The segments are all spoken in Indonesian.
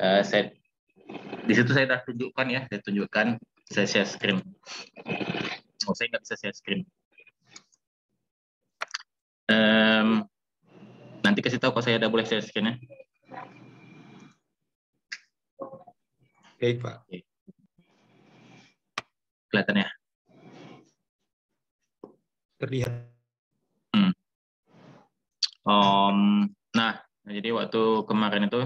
Saya di situ saya sudah tunjukkan ya, saya share screen. Oh, saya nggak bisa share screen. Nanti kasih tahu kalau saya udah boleh share screen ya. Baik, Pak. Kelihatan ya? Terlihat. Nah, jadi waktu kemarin itu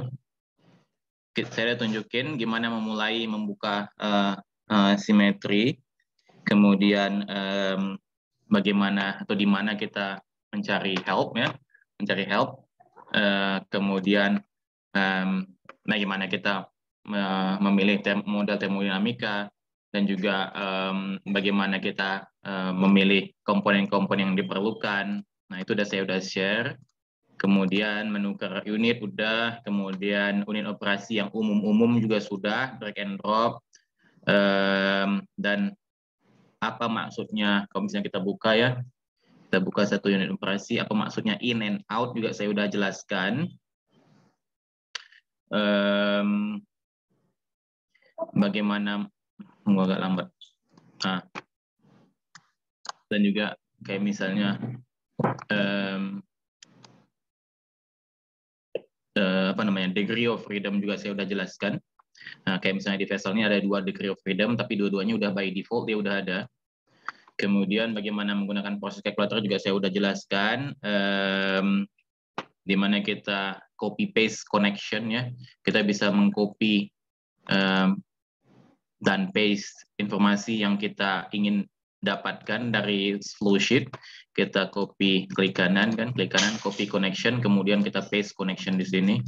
saya tunjukin gimana memulai membuka simetri, kemudian bagaimana atau di mana kita mencari help ya, kemudian bagaimana kita memilih model termodinamika, dan juga bagaimana kita memilih komponen-komponen yang diperlukan. Nah, itu saya udah share. Kemudian menukar unit udah, kemudian unit operasi yang umum-umum juga sudah, drag and drop. Dan apa maksudnya kalau misalnya kita buka ya, kita buka satu unit operasi, apa maksudnya in and out juga saya udah jelaskan. Bagaimana agak lambat. Nah, dan juga kayak misalnya degree of freedom juga saya udah jelaskan. Nah, kayak misalnya di vessel ini ada 2 degree of freedom, tapi dua-duanya udah by default dia udah ada. Kemudian bagaimana menggunakan proses kalkulator juga saya udah jelaskan. Di mana kita copy paste connection ya, kita bisa mengcopy dan paste informasi yang kita ingin dapatkan dari flow sheet. Kita copy, klik kanan, copy connection, kemudian kita paste connection di sini.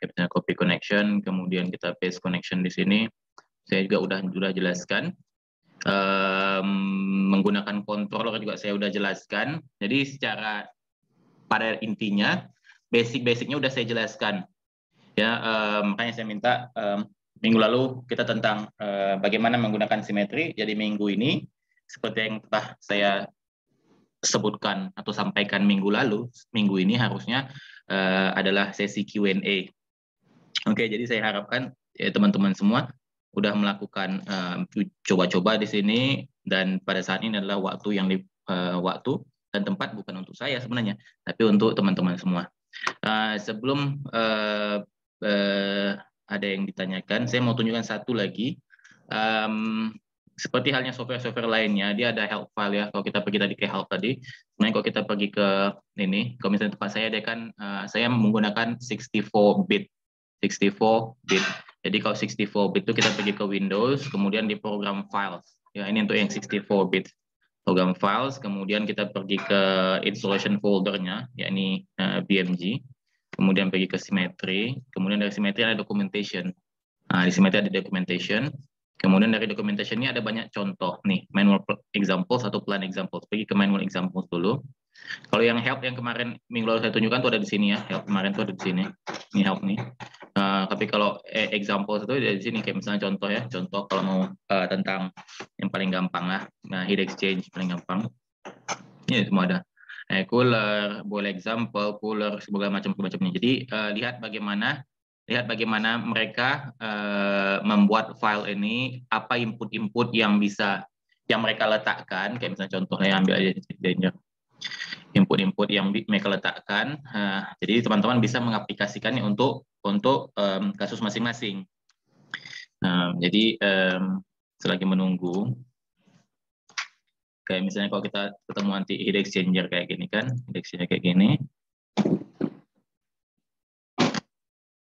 Kita copy connection, kemudian kita paste connection di sini. Saya juga udah jelaskan. Menggunakan controller juga saya udah jelaskan. Jadi secara pada intinya basic-basicnya udah saya jelaskan. Ya, makanya saya minta minggu lalu kita tentang bagaimana menggunakan simetri. Jadi minggu ini seperti yang telah saya sebutkan atau sampaikan minggu lalu, minggu ini harusnya adalah sesi Q&A. Oke, jadi saya harapkan ya, teman-teman semua udah melakukan coba-coba di sini, dan pada saat ini adalah waktu yang waktu dan tempat bukan untuk saya sebenarnya, tapi untuk teman-teman semua. Sebelum ada yang ditanyakan, saya mau tunjukkan satu lagi. Seperti halnya software-software lainnya, dia ada help file ya. Kalau kita pergi tadi ke help tadi, sebenarnya kalau kita pergi ke ini, kalau misalnya tempat saya, dia kan saya menggunakan 64-bit. 64-bit. Jadi kalau 64-bit itu kita pergi ke Windows, kemudian di program files. Ya, ini untuk yang 64-bit. Program files, kemudian kita pergi ke installation foldernya, yakni BMG. Kemudian pergi ke simetri, kemudian dari simetri ada documentation. Nah, di simetri ada documentation. Kemudian dari documentation ini ada banyak contoh nih, manual examples atau plan examples. Pergi ke manual examples dulu. Kalau yang help yang kemarin minggu lalu saya tunjukkan tuh ada di sini ya. Help kemarin tuh ada di sini. Ini help nih. Tapi kalau examples itu ada di sini, kayak misalnya contoh ya. Contoh kalau mau tentang yang paling gampang lah. Nah, heat exchange paling gampang. Ini semua ada. Cooler, boleh example, cooler, segala macamnya. Jadi lihat bagaimana mereka membuat file ini, apa input-input yang mereka letakkan, kayak misalnya contohnya ambil aja input-input yang mereka letakkan. Jadi teman-teman bisa mengaplikasikannya untuk kasus masing-masing. Jadi selagi menunggu, kayak misalnya kalau kita ketemu nanti heat exchanger kayak gini kan, heat exchanger kayak gini.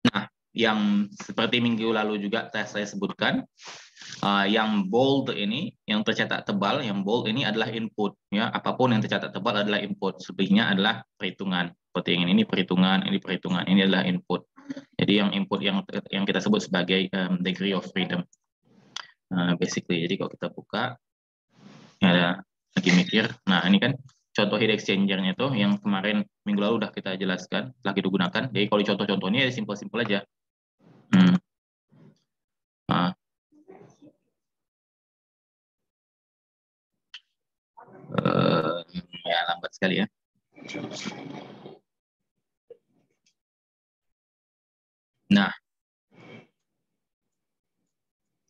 Nah, yang seperti minggu lalu juga saya sebutkan, yang bold ini, yang tercetak tebal, yang bold ini adalah input. Ya, apapun yang tercetak tebal adalah input. Selebihnya adalah perhitungan. Seperti yang ini perhitungan, ini adalah input. Jadi yang input yang kita sebut sebagai degree of freedom. Basically, jadi kalau kita buka, ada lagi mikir. Nah, ini kan contoh heat exchanger-nya itu yang kemarin minggu lalu udah kita jelaskan, lagi digunakan. Jadi kalau contoh-contoh ini ya simpel-simpel aja. Ya lambat sekali ya. Nah,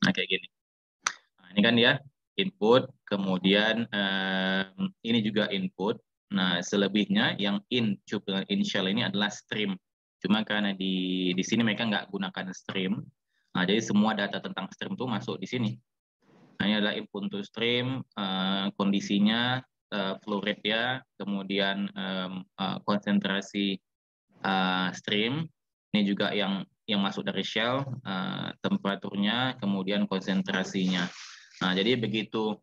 kayak gini. Nah, ini kan dia input, kemudian ini juga input. Nah, selebihnya yang in cube dengan initial ini adalah stream. Cuma karena di sini mereka nggak gunakan stream, nah, jadi semua data tentang stream itu masuk di sini. Nah, ini adalah input to stream, kondisinya, flow rate ya, kemudian konsentrasi stream. Ini juga yang masuk dari shell, temperaturnya, kemudian konsentrasinya. Nah, jadi begitu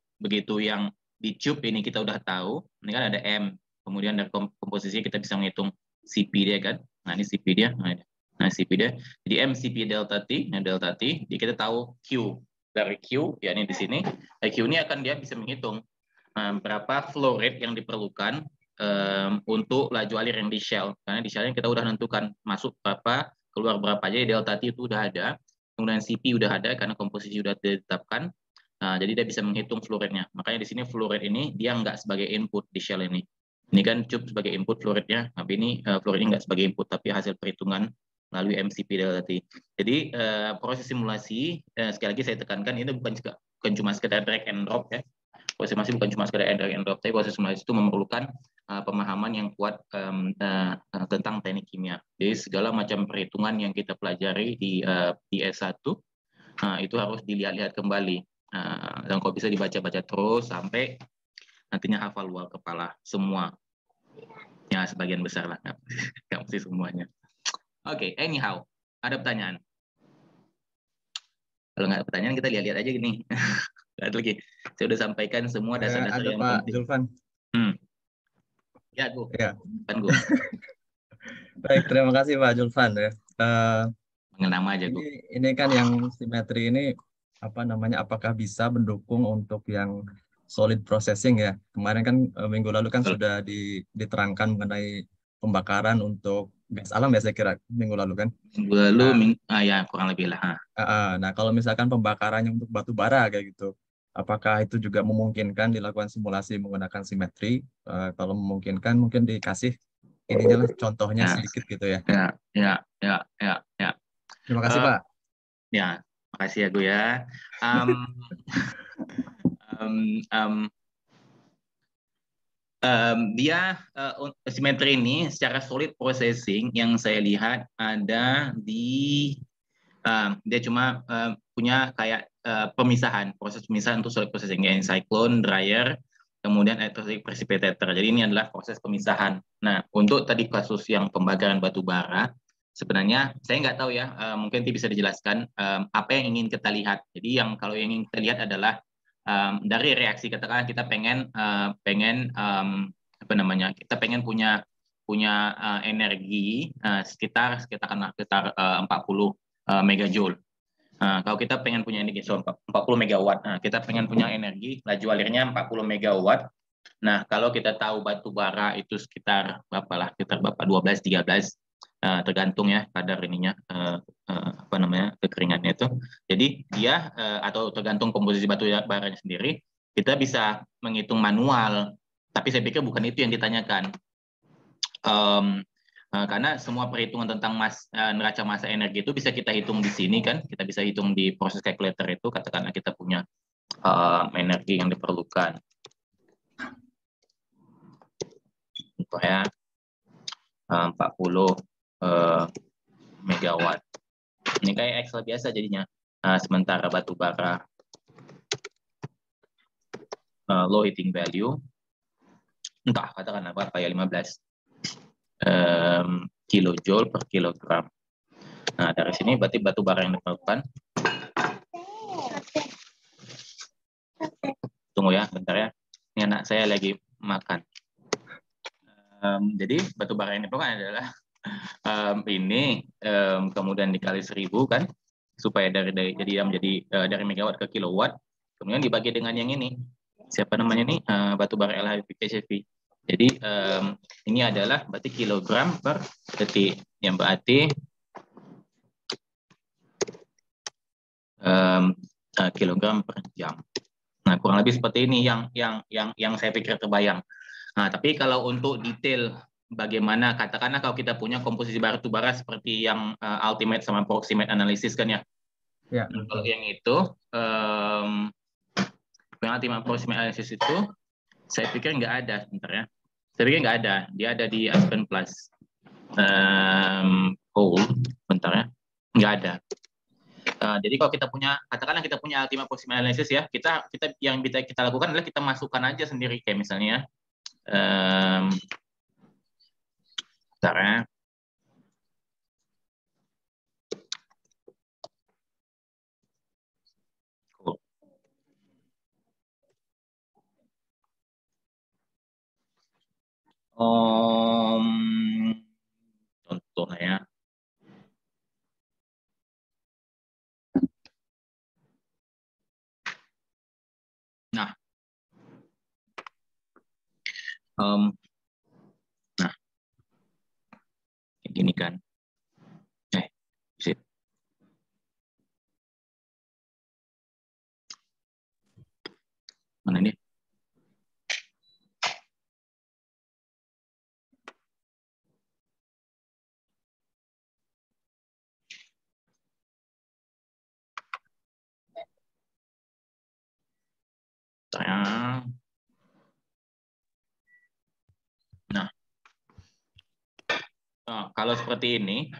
yang di tube ini kita udah tahu, ini kan ada M, kemudian dari komposisi kita bisa menghitung CP dia kan. Nah, ini CP dia. Nah, CP dia. Jadi M CP delta T, nah delta T, jadi kita tahu Q. Dari Q, ya ini di sini, Q ini akan dia bisa menghitung berapa flow rate yang diperlukan untuk laju alir yang di shell. Karena di shell kita udah menentukan masuk berapa, keluar berapa. Jadi delta T itu udah ada, kemudian CP udah ada karena komposisi udah ditetapkan. Nah, jadi dia bisa menghitung flow rate-nya. Makanya di sini flow rate ini dia nggak sebagai input di shell ini. Ini kan cube sebagai input flow rate-nya, tapi ini flow rate-nya nggak sebagai input, tapi hasil perhitungan melalui MCP delta T. Jadi proses simulasi, sekali lagi saya tekankan, ini bukan cuma sekedar drag and drop ya. Proses simulasi bukan cuma sekedar drag and drop, tapi proses simulasi itu memerlukan pemahaman yang kuat tentang teknik kimia. Jadi segala macam perhitungan yang kita pelajari di S1 itu harus dilihat-lihat kembali. Dan kalau bisa dibaca-baca terus sampai nantinya hafal luar kepala semua. Ya, sebagian besar lah, nggak mesti semuanya. Oke, anyhow, ada pertanyaan? Kalau nggak ada pertanyaan, kita lihat-lihat aja gini. Nggak ada lagi. Saya udah sampaikan semua dasar-dasar Ada yang Pak penting. Julfan. Ya, Gu. Ya. Kan, Gu. Baik, terima kasih Pak Julfan ya. Panggil nama aja, Gu. Ini kan yang simetri ini apa namanya? Apakah bisa mendukung untuk yang solid processing ya? Kemarin kan minggu lalu kan Betul. sudah diterangkan mengenai pembakaran untuk gas alam ya saya kira minggu lalu kan. Minggu lalu, Nah, ya kurang lebih lah. nah kalau misalkan pembakarannya untuk batu bara kayak gitu, apakah itu juga memungkinkan dilakukan simulasi menggunakan simetri? Kalau memungkinkan mungkin dikasih ininya lah contohnya Ya, sedikit gitu ya. ya. Terima kasih Pak. Ya, makasih ya, Gu ya. Um, um, um, dia simetri ini secara solid processing yang saya lihat ada dia cuma punya kayak proses pemisahan untuk solid processing, kayak cyclone, dryer, kemudian electrolytic precipitator. Jadi ini adalah proses pemisahan. Nah, untuk tadi kasus yang pembakaran batu bara, sebenarnya saya nggak tahu ya, mungkin bisa dijelaskan apa yang ingin kita lihat. Jadi kalau yang ingin kita lihat adalah dari reaksi, katakanlah kita pengen apa namanya, kita pengen punya energi sekitar 40 megajoule. Kalau kita pengen punya energi 40 megawatt, kita pengen punya energi laju alirnya 40 megawatt. Nah, kalau kita tahu batu bara itu sekitar berapa lah, sekitar berapa 12-13, tergantung ya kadar ininya, apa namanya, kekeringannya itu. Jadi dia atau tergantung komposisi batu baranya sendiri, kita bisa menghitung manual. Tapi saya pikir bukan itu yang ditanyakan. Karena semua perhitungan tentang neraca massa energi itu bisa kita hitung di sini kan, kita bisa hitung di proses calculator itu, katakanlah kita punya energi yang diperlukan. Ya, 40 megawatt. Ini kayak Excel biasa jadinya. Sementara batu bara low heating value, entah katakanlah berapa ya, 15 kilojoule per kilogram. Nah, dari sini berarti batu bara yang diperlukan. Tunggu ya, bentar ya. Ini anak saya lagi makan. Jadi batu bara yang diperlukan adalah ini kemudian dikali 1000 kan, supaya jadi menjadi dari megawatt ke kilowatt, kemudian dibagi dengan yang ini, siapa namanya nih, batu bara LHCV. Jadi ini adalah berarti kilogram per detik, yang berarti kilogram per jam. Nah, kurang lebih seperti ini yang saya pikir terbayang. Nah, tapi kalau untuk detail bagaimana katakanlah kalau kita punya komposisi batu bara seperti yang ultimate sama approximate analysis kan ya. Ya, Nah, kalau yang itu yang ultimate approximate analysis itu saya pikir nggak ada, sebentar ya. Saya pikir nggak ada, dia ada di Aspen Plus. Bentar ya, nggak ada. Jadi kalau kita punya, katakanlah kita punya ultimate approximate analysis ya, kita yang bisa kita lakukan adalah kita masukkan aja sendiri kayak misalnya, bentar ya. Contohnya ya. Nah, nah, kayak gini kan. Sip. Mana ini? Sayang. Nah, kalau seperti ini,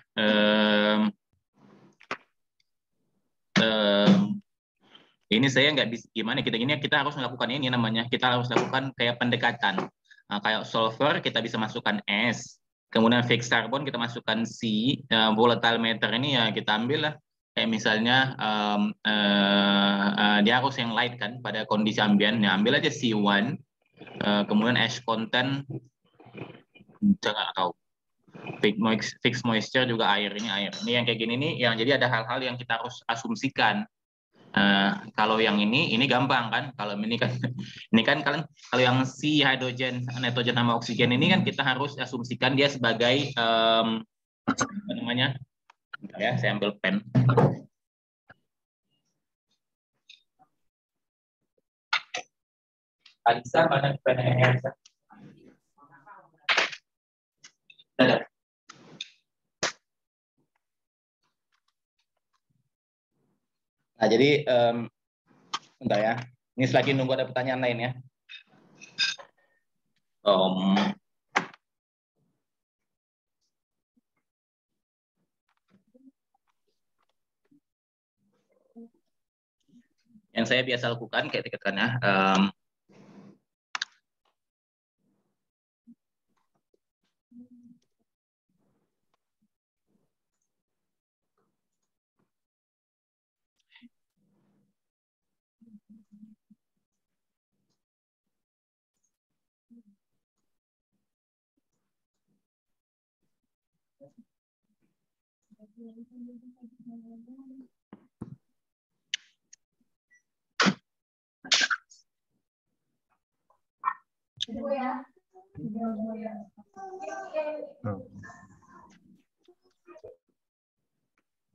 ini saya nggak bisa gimana kita harus melakukan ini namanya, kita harus lakukan kayak pendekatan. Kayak solver kita bisa masukkan S, kemudian fixed carbon kita masukkan C, volatile matter ini ya kita ambil lah. Kayak misalnya dia harus yang light kan pada kondisi ambien, ya ambil aja C1, kemudian ash content nggak tahu. Fixed moisture juga air, ini air. Ini yang kayak gini nih, yang jadi ada hal-hal yang kita harus asumsikan. Kalau yang ini gampang kan. Kalau ini kan ini kan kalian kalau yang si hidrogen, nitrogen sama oksigen ini kan kita harus asumsikan dia sebagai apa namanya? Bentar ya, saya ambil pen. Alisa mana pennya? Nah, jadi bentar ya. Ini selagi nunggu ada pertanyaan lain ya. Yang saya biasa lakukan kayak dikatakan ya,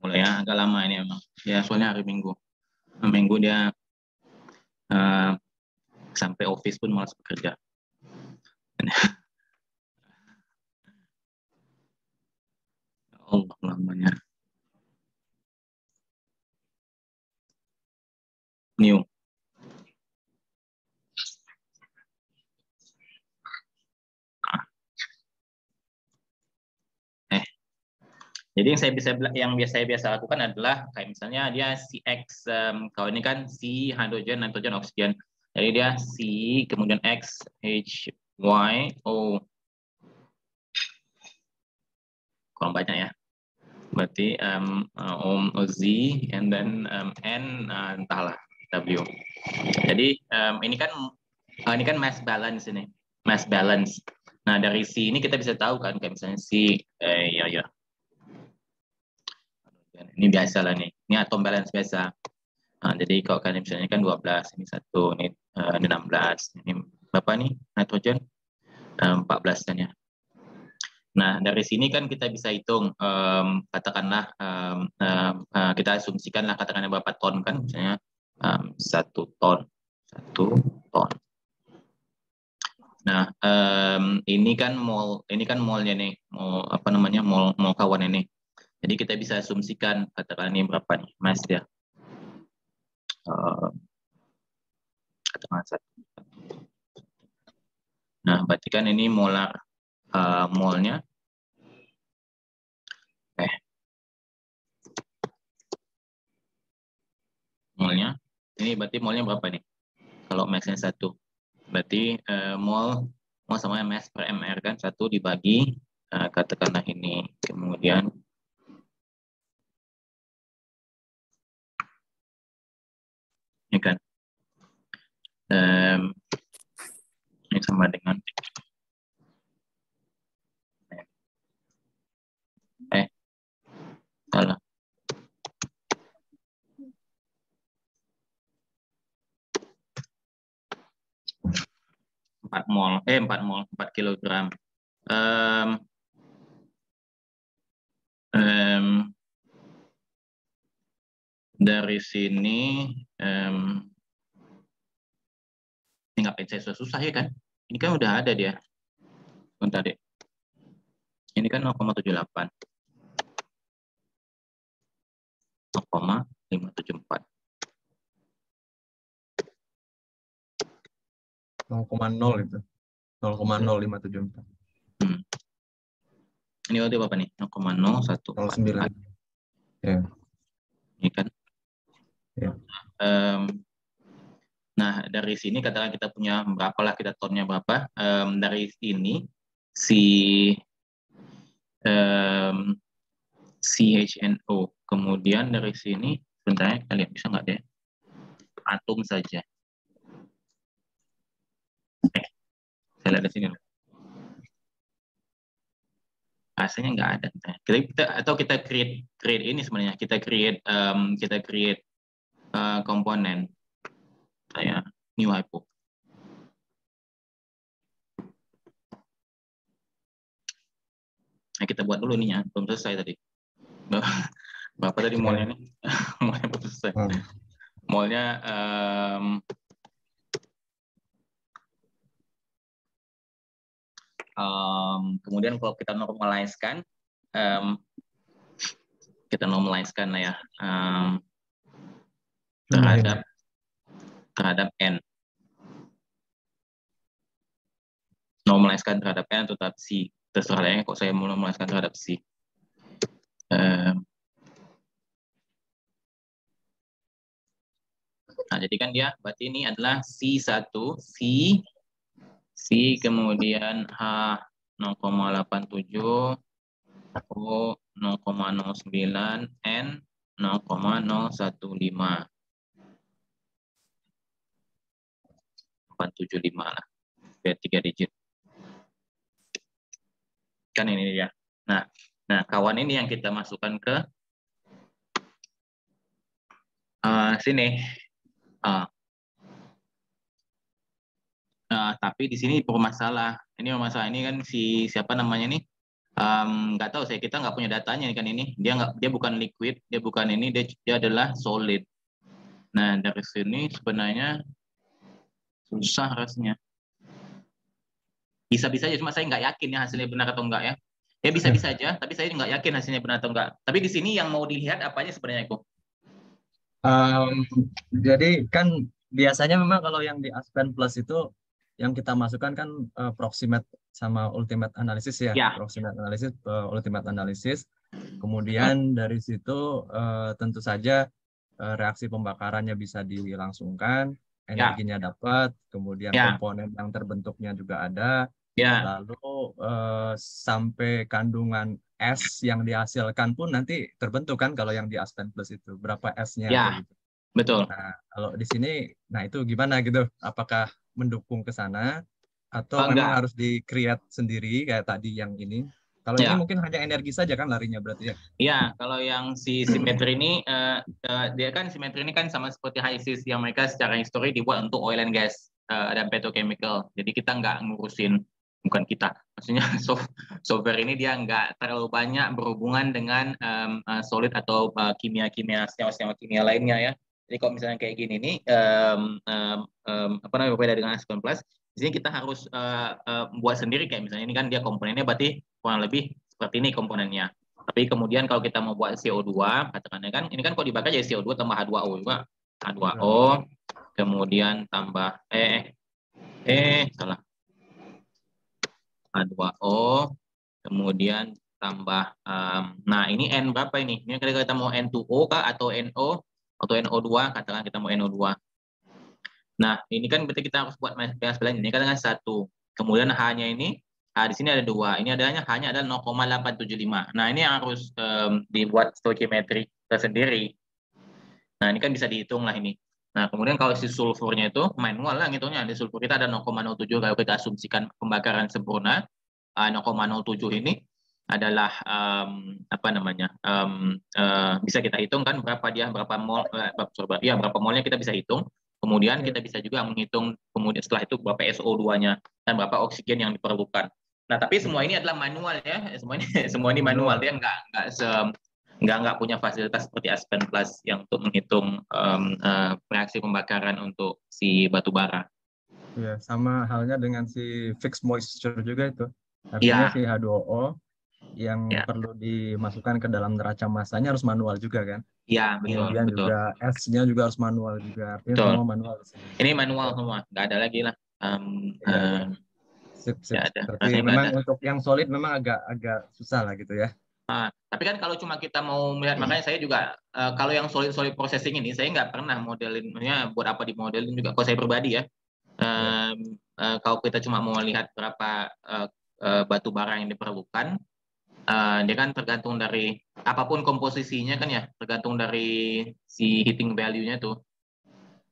mulai ya agak lama ini memang. Ya soalnya hari Minggu. Minggu dia sampai office pun malas bekerja. Allah lamanya. New. Jadi yang saya biasa lakukan adalah kayak misalnya dia CX, kalau ini kan C hidrogen, nitrogen, oksigen. Jadi dia C kemudian X H Y O, kurang banyak ya. Berarti Z and then N entahlah W. Jadi ini kan mass balance ini, mass balance. Nah dari C ini kita bisa tahu kan kayak misalnya C ya. Ini biasa lah nih. Ini atom balance biasa. Nah, jadi kalau kalian misalnya kan 12, ini 1, ini 16. Ini berapa nih nitrogen? 14 kan ya. Nah, dari sini kan kita bisa hitung, katakanlah, kita asumsikanlah katakanlah berapa ton kan, misalnya 1 ton. 1 ton. Nah, ini kan mallnya nih, mall apa namanya, mall kawan ini. Jadi kita bisa asumsikan katakan ini berapa nih, Mas ya? Eh, Katakan satu. Nah, berarti kan ini molar mallnya. Eh, mallnya. Ini berarti mallnya berapa nih? Kalau max-nya satu. Berarti mall sama max per MR kan satu dibagi katakanlah ini. Kemudian ini kan em, ini sama dengan salah 4 kilogram. Em, em, dari sini ini ngapain saya susah ya kan? Ini kan udah ada dia. Bentar deh. Ini kan 0,78. 0,574. 0,0 itu. 0,0574. Hmm. Ini waktu berapa nih? 0,0144. 09. Ya. Ini kan. Ya. Nah, dari sini katakan kita punya berapa lah, kita tonnya berapa. Dari sini si em, CHNO. Kemudian dari sini, sebentar ya, kita lihat bisa nggak deh? Atom saja. Saya lihat di sini. Aslinya nggak ada. Atau kita create ini sebenarnya. Kita create komponen. Saya new hypo. Nah, kita buat dulu nih ya. Belum selesai tadi. Berapa tadi mallnya nih? Mallnya belum selesai. Mallnya kemudian kalau kita normalize-kan, lah ya terhadap n. Normalize-kan terhadap n atau terhadap c. Terserah ya, kok saya mau normalize-kan terhadap c. Nah, jadi kan dia, berarti ini adalah C1, C kemudian H 0,87, O 0,09, N 0,015. 475 lah, biar 3 digit. Kan ini dia. Nah, kawan ini yang kita masukkan ke sini. Tapi di sini bermasalah. Ini bermasalah. Ini kan siapa namanya nih? Nggak tahu saya, kita nggak punya datanya kan ini. Dia bukan liquid, dia bukan ini, dia adalah solid. Nah, dari sini sebenarnya susah rasanya. Bisa-bisa aja, cuma saya nggak yakin ya hasilnya benar atau enggak ya. Ya bisa-bisa aja, tapi saya nggak yakin hasilnya benar atau enggak. Tapi di sini yang mau dilihat apanya sebenarnya, kok? Jadi kan biasanya memang kalau yang di Aspen Plus itu yang kita masukkan kan proximate sama ultimate analysis ya. Proximate analysis, ultimate analysis. Kemudian dari situ tentu saja reaksi pembakarannya bisa dilangsungkan, energinya dapat, kemudian komponen yang terbentuknya juga ada. Lalu sampai kandungan S yang dihasilkan pun nanti terbentuk kan kalau yang di Aspen Plus itu berapa S-nya kayak gitu. Betul. Nah, kalau di sini, nah itu gimana gitu? Apakah mendukung ke sana atau memang harus di-create sendiri kayak tadi yang ini? Kalau ini mungkin hanya energi saja kan larinya berarti ya? Iya, kalau yang si simetri ini, dia kan simetri ini kan sama seperti HISIS yang mereka secara histori dibuat untuk oil and gas dan petrochemical. Jadi kita nggak ngurusin, bukan kita, maksudnya software ini dia nggak terlalu banyak berhubungan dengan solid atau kimia-kimia, senyawa-senyawa kimia lainnya ya. Jadi kalau misalnya kayak gini nih, apa namanya, berbeda dengan Aspen Plus, di sini kita harus buat sendiri, kayak misalnya ini kan dia komponennya berarti kurang lebih seperti ini komponennya. Tapi kemudian kalau kita mau buat CO2, katakannya kan ini kan kalau dibakar jadi CO2 tambah H2O juga. H2O, kemudian tambah salah. H2O, kemudian tambah nah ini N berapa ini? Ini kita mau N2O kah atau NO atau NO2, katakan kita mau NO2. Nah, ini kan berarti kita harus buat pH balance ini kan dengan 1. Kemudian H-nya ini, di sini ada 2. Ini hanya ada 0,875. Nah, ini yang harus dibuat stoichiometry tersendiri. Nah, ini kan bisa dihitung lah ini. Nah, kemudian kalau si sulfurnya itu manual lah ngitungnya. Di sulfur kita ada 0,07 kalau kita asumsikan pembakaran sempurna. 0,07 ini adalah apa namanya? Bisa kita hitung kan berapa mol berapa molnya kita bisa hitung. Kemudian kita bisa juga menghitung kemudian setelah itu berapa SO2-nya dan berapa oksigen yang diperlukan. Nah, tapi semua ini adalah manual ya. Semua ini manual, dia nggak punya fasilitas seperti Aspen Plus yang untuk menghitung reaksi pembakaran untuk si batu bara. Ya, sama halnya dengan si fixed moisture juga itu. Artinya si H2O yang perlu dimasukkan ke dalam neraca massanya harus manual juga kan? Iya, betul. Kemudian betul. juga S-nya juga harus manual juga. Artinya betul. semua manual. Ini manual semua, nggak ada lagi lah. Sip. Ada. Berarti memang untuk yang solid memang agak susah lah gitu ya. Tapi kan kalau cuma kita mau melihat, makanya saya juga kalau yang solid processing ini saya nggak pernah modelin, buat apa di modelin juga. Kalau saya pribadi ya, kalau kita cuma mau lihat berapa batu bara yang diperlukan, dia kan tergantung dari apapun komposisinya kan ya, tergantung dari si heating value-nya tuh.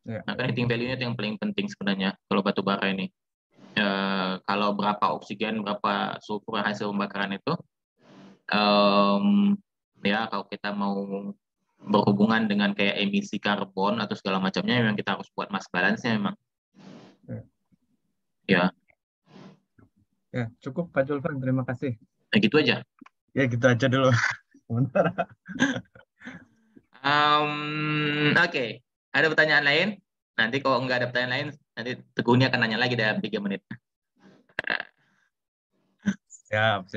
Nah kan heating value-nya itu yang paling penting sebenarnya kalau batu bara ini. Kalau berapa oksigen, berapa sulfur hasil pembakaran itu. Ya kalau kita mau berhubungan dengan kayak emisi karbon atau segala macamnya, memang kita harus buat mass balance-nya memang. Ya, cukup Pak Julvan, terima kasih. Gitu aja. Ya gitu aja dulu. Sementara. Oke. Ada pertanyaan lain? Nanti kalau nggak ada pertanyaan lain, nanti Teguh ini akan nanya lagi dalam 3 menit. Siap.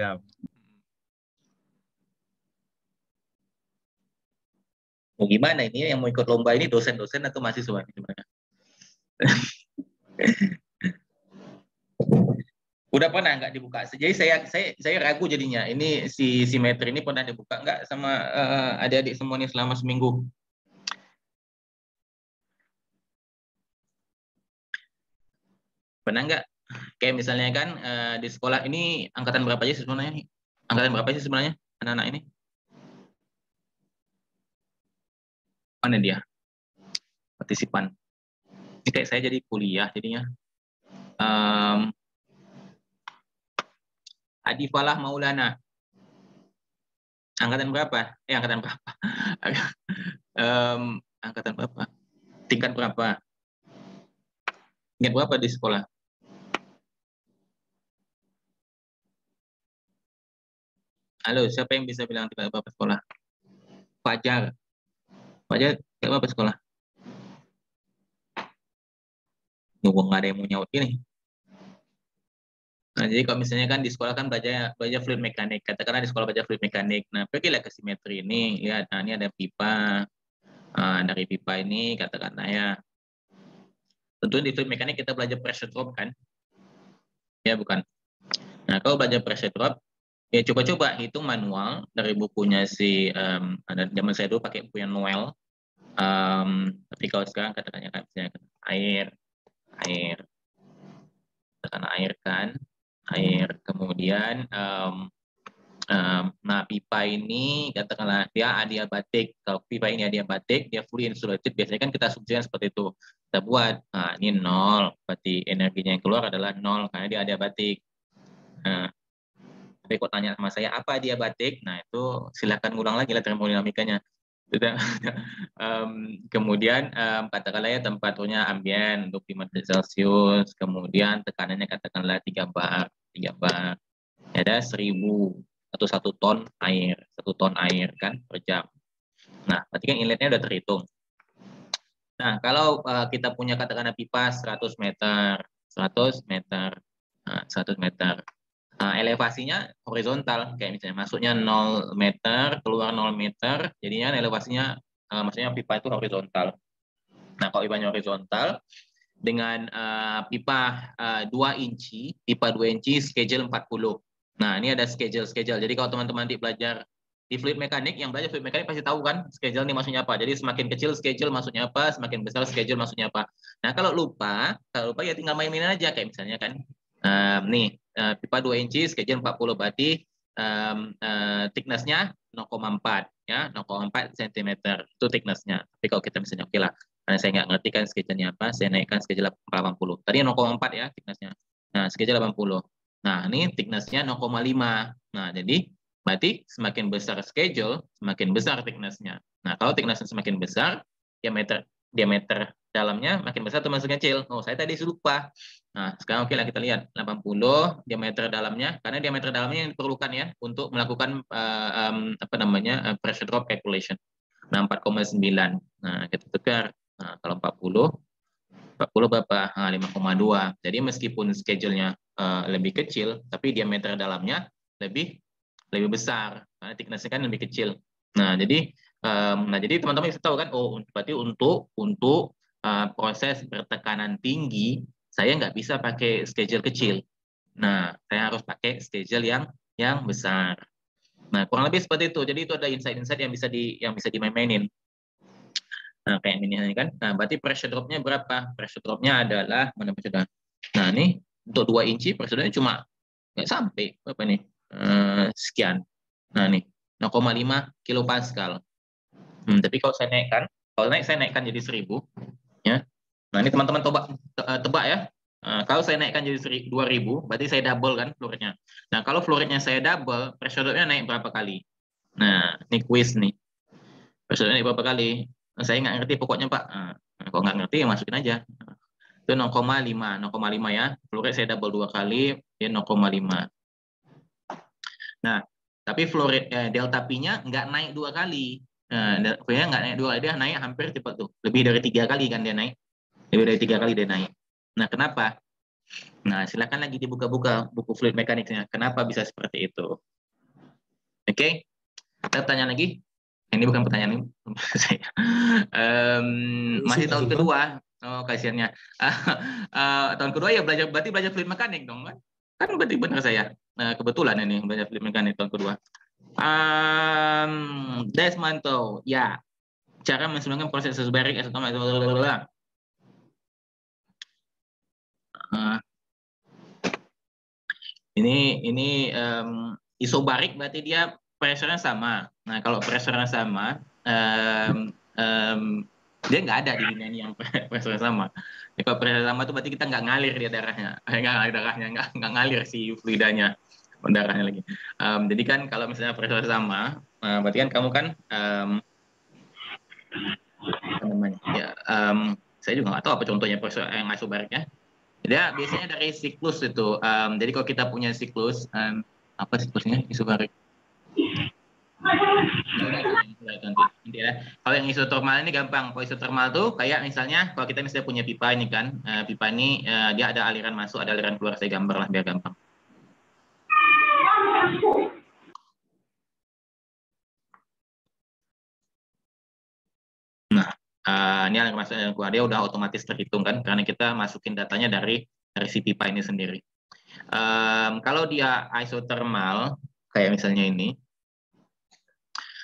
Mau gimana ini yang mau ikut lomba ini, dosen-dosen atau mahasiswa gimana? Udah pernah nggak dibuka? Jadi saya ragu jadinya. Ini si simetri ini pernah dibuka nggak sama adik-adik semua nih selama seminggu? Pernah nggak? Kayak misalnya kan di sekolah ini angkatan berapa aja sebenarnya? Angkatan berapa sih sebenarnya anak-anak ini? Mana dia? Partisipan. Ini kayak saya jadi kuliah jadinya. Adi Falah Maulana. Angkatan berapa? Angkatan berapa? Angkatan berapa? Tingkat berapa? Tingkat berapa di sekolah? Halo, siapa yang bisa bilang tingkat berapa sekolah? Fajar. Fajar, tingkat berapa sekolah? Nggak ada yang mau nyaut ini. Nah, jadi kalau misalnya kan di sekolah kan belajar fluid mekanik, katakanlah di sekolah belajar fluid mekanik. Nah, pergilah ke simetri ini, lihat, nah ini ada pipa. Dari pipa ini katakanlah ya. Tentu di fluid mekanik kita belajar pressure drop kan? Ya bukan. Nah, kalau belajar pressure drop, ya coba-coba hitung manual dari bukunya si ada zaman saya dulu pakai buku yang Noel. Tapi kalau sekarang katakannya kan air, katakan air kan, air, kemudian nah pipa ini katakanlah dia adiabatik. Kalau pipa ini adiabatik, dia fully insulated, biasanya kan kita asumsikan seperti itu. Kita buat, nah ini 0, berarti energinya yang keluar adalah 0 karena dia adiabatik. Nah, tapi kok tanya sama saya apa adiabatik, nah itu silakan ulang lagi lah termodinamikanya. Kemudian katakanlah ya temperaturnya ambien 25 derajat Celcius, kemudian tekanannya katakanlah 3 bar, ada 1000 atau 1 ton air kan per jam. Nah, berarti kan inletnya udah terhitung. Nah, kalau kita punya katakanlah pipa 100 meter, 100 meter. Nah, 100 meter. Elevasinya horizontal, kayak misalnya masuknya 0 meter, keluar 0 meter, jadinya elevasinya, maksudnya pipa itu horizontal. Nah, kalau pipanya horizontal, dengan pipa 2 inci, schedule 40. Nah, ini ada schedule. Jadi kalau teman-teman nanti belajar di fluid mekanik, yang belajar fluid mekanik pasti tahu kan schedule ini maksudnya apa. Jadi semakin kecil schedule maksudnya apa, semakin besar schedule maksudnya apa. Nah, kalau lupa ya tinggal main-main aja, kayak misalnya kan nih pipa 2 inci schedule 40, berarti thickness-nya 0,4 ya, 0,4 cm itu thickness-nya. Tapi kalau kita misalnya oke lah, karena saya nggak ngerti kan schedule-nya apa, saya naikkan schedule 80. Tadi 0,4 ya thickness-nya. Nah, schedule 80. Nah, ini thickness-nya 0,5. Nah, jadi berarti semakin besar schedule, semakin besar thickness-nya. Nah, kalau thickness-nya semakin besar, diameter dalamnya makin besar atau makin kecil. Oh, saya tadi lupa. Nah, sekarang oke lah kita lihat 80 diameter dalamnya, karena diameter dalamnya yang diperlukan ya untuk melakukan pressure drop calculation. Nah, 4,9. Nah, kita tukar. Nah, kalau 40 berapa? Nah, 5,2. Jadi meskipun schedule-nya lebih kecil, tapi diameter dalamnya lebih besar, karena thickness-nya kan lebih kecil. Nah, jadi teman-teman bisa tahu kan, oh berarti untuk proses bertekanan tinggi, saya nggak bisa pakai schedule kecil. Nah, saya harus pakai schedule yang besar. Nah, kurang lebih seperti itu. Jadi itu ada insight-insight yang bisa dimain-mainin. Nah, kayak ini kan. Nah, berarti pressure drop-nya berapa? Pressure drop-nya adalah mana sudah. Nah, ini untuk 2 inci pressure drop-nya cuma nggak sampai berapa nih? Sekian. Nah, nih 0,5 kilopascal. Tapi kalau saya naikkan jadi 1000 ya. Nah, ini teman-teman tebak ya. Kalau saya naikkan jadi 2000, berarti saya double kan fluidnya. Nah, kalau fluidnya saya double, pressure drop-nya naik berapa kali? Nah, ini quiz nih. Pressure drop naik berapa kali? Nah, saya nggak ngerti pokoknya, Pak. Kalau nggak ngerti, ya masukin aja. Itu 0,5 ya. Fluid saya double 2 kali, dia 0,5. Nah, tapi fluid delta P-nya nggak naik 2 kali. P-nya nggak naik 2 kali, dia naik hampir cepat tuh. Lebih dari 3 kali kan dia naik. Lebih dari 3 kali dia naik. Nah, kenapa? Nah, silakan lagi dibuka-buka buku fluid mekaniknya. Kenapa bisa seperti itu? Oke, kita tanya lagi. Ini bukan pertanyaan saya. Masih tahun kedua. Oh, kasihannya. Tahun kedua ya berarti belajar fluid mekanik dong kan? Kan berarti benar saya. Kebetulan ini belajar fluid mekanik tahun kedua. Desmanto, ya. Cara mensumbangkan proses isobarik isotomat. Ini isobarik berarti dia pressure-nya sama. Nah, kalau pressure-nya sama, dia nggak ada di dunia ini yang pressure sama. Ya, kalau pressure sama itu berarti kita nggak ngalir dia darahnya, nggak ngalir si fluidanya, darahnya lagi. Jadi kan kalau misalnya pressure sama, berarti kan kamu kan apa namanya? Ya, saya juga nggak tahu apa contohnya pressure yang isobariknya. Dia biasanya dari siklus itu. Jadi kalau kita punya siklus, apa siklusnya isobarik? Nanti ya. Kalau yang isotermal ini gampang. Kalau isotermal tuh kayak misalnya kalau kita misalnya punya pipa ini kan, pipa ini dia ada aliran masuk, ada aliran keluar. Saya gambar lah biar gampang. Nah, ini aliran masuk dan keluar dia udah otomatis terhitung kan, karena kita masukin datanya dari si pipa ini sendiri. Kalau dia isotermal, kayak misalnya ini,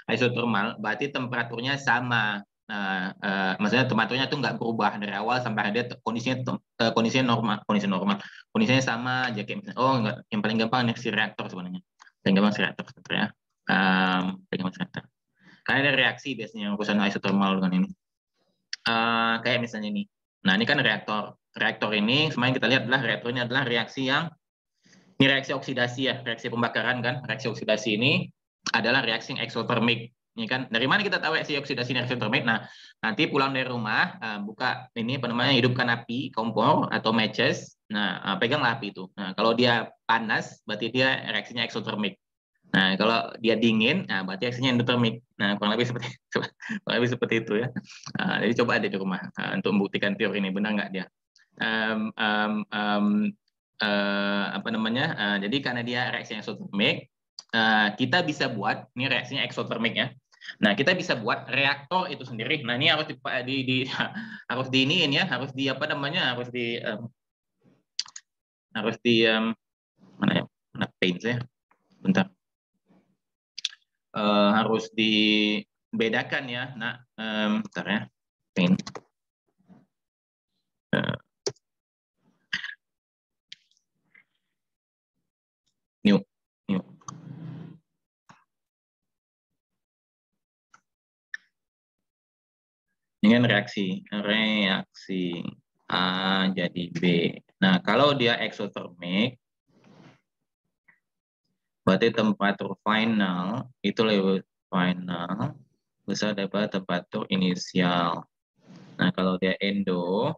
isotermal berarti temperaturnya sama. Nah, maksudnya temperaturnya itu nggak berubah dari awal sampai dia kondisinya normal, kondisinya sama aja kayak misalnya, oh enggak, yang paling gampang reaksi reaktor sebenarnya, paling gampang reaktor ya, paling gampang reaktor. Karena ada reaksi biasanya urusan isotermal dengan ini, kayak misalnya ini. Nah, ini kan reaktor ini semuanya kita lihat adalah reaktor ini adalah reaksi ini reaksi oksidasi ya, reaksi pembakaran kan. Reaksi oksidasi ini adalah reaksi eksotermik. Ini kan dari mana kita tahu reaksi oksidasi dan eksotermik? Nah, nanti pulang dari rumah, buka ini apa namanya, hidupkan api kompor atau matches. Nah, peganglah api itu. Nah, kalau dia panas, berarti dia reaksinya eksotermik. Nah, kalau dia dingin, nah berarti reaksinya endotermik. Nah, kurang lebih seperti itu ya. Jadi coba ada di rumah untuk membuktikan teori ini benar nggak dia. Apa namanya? Jadi karena dia reaksi eksotermik, kita bisa buat ini reaksinya eksotermik ya. Nah, kita bisa buat reaktor itu sendiri. Nah, ini harus harus diiniin ya, harus di apa namanya? Harus di mana ya? Mana paint ya? Bentar. Harus dibedakan ya. Nah, bentar ya. Paint. New. Ini kan reaksi A jadi B. Nah, kalau dia eksotermik, berarti temperatur final itu lebih final besar daripada temperatur inisial. Nah, kalau dia endo,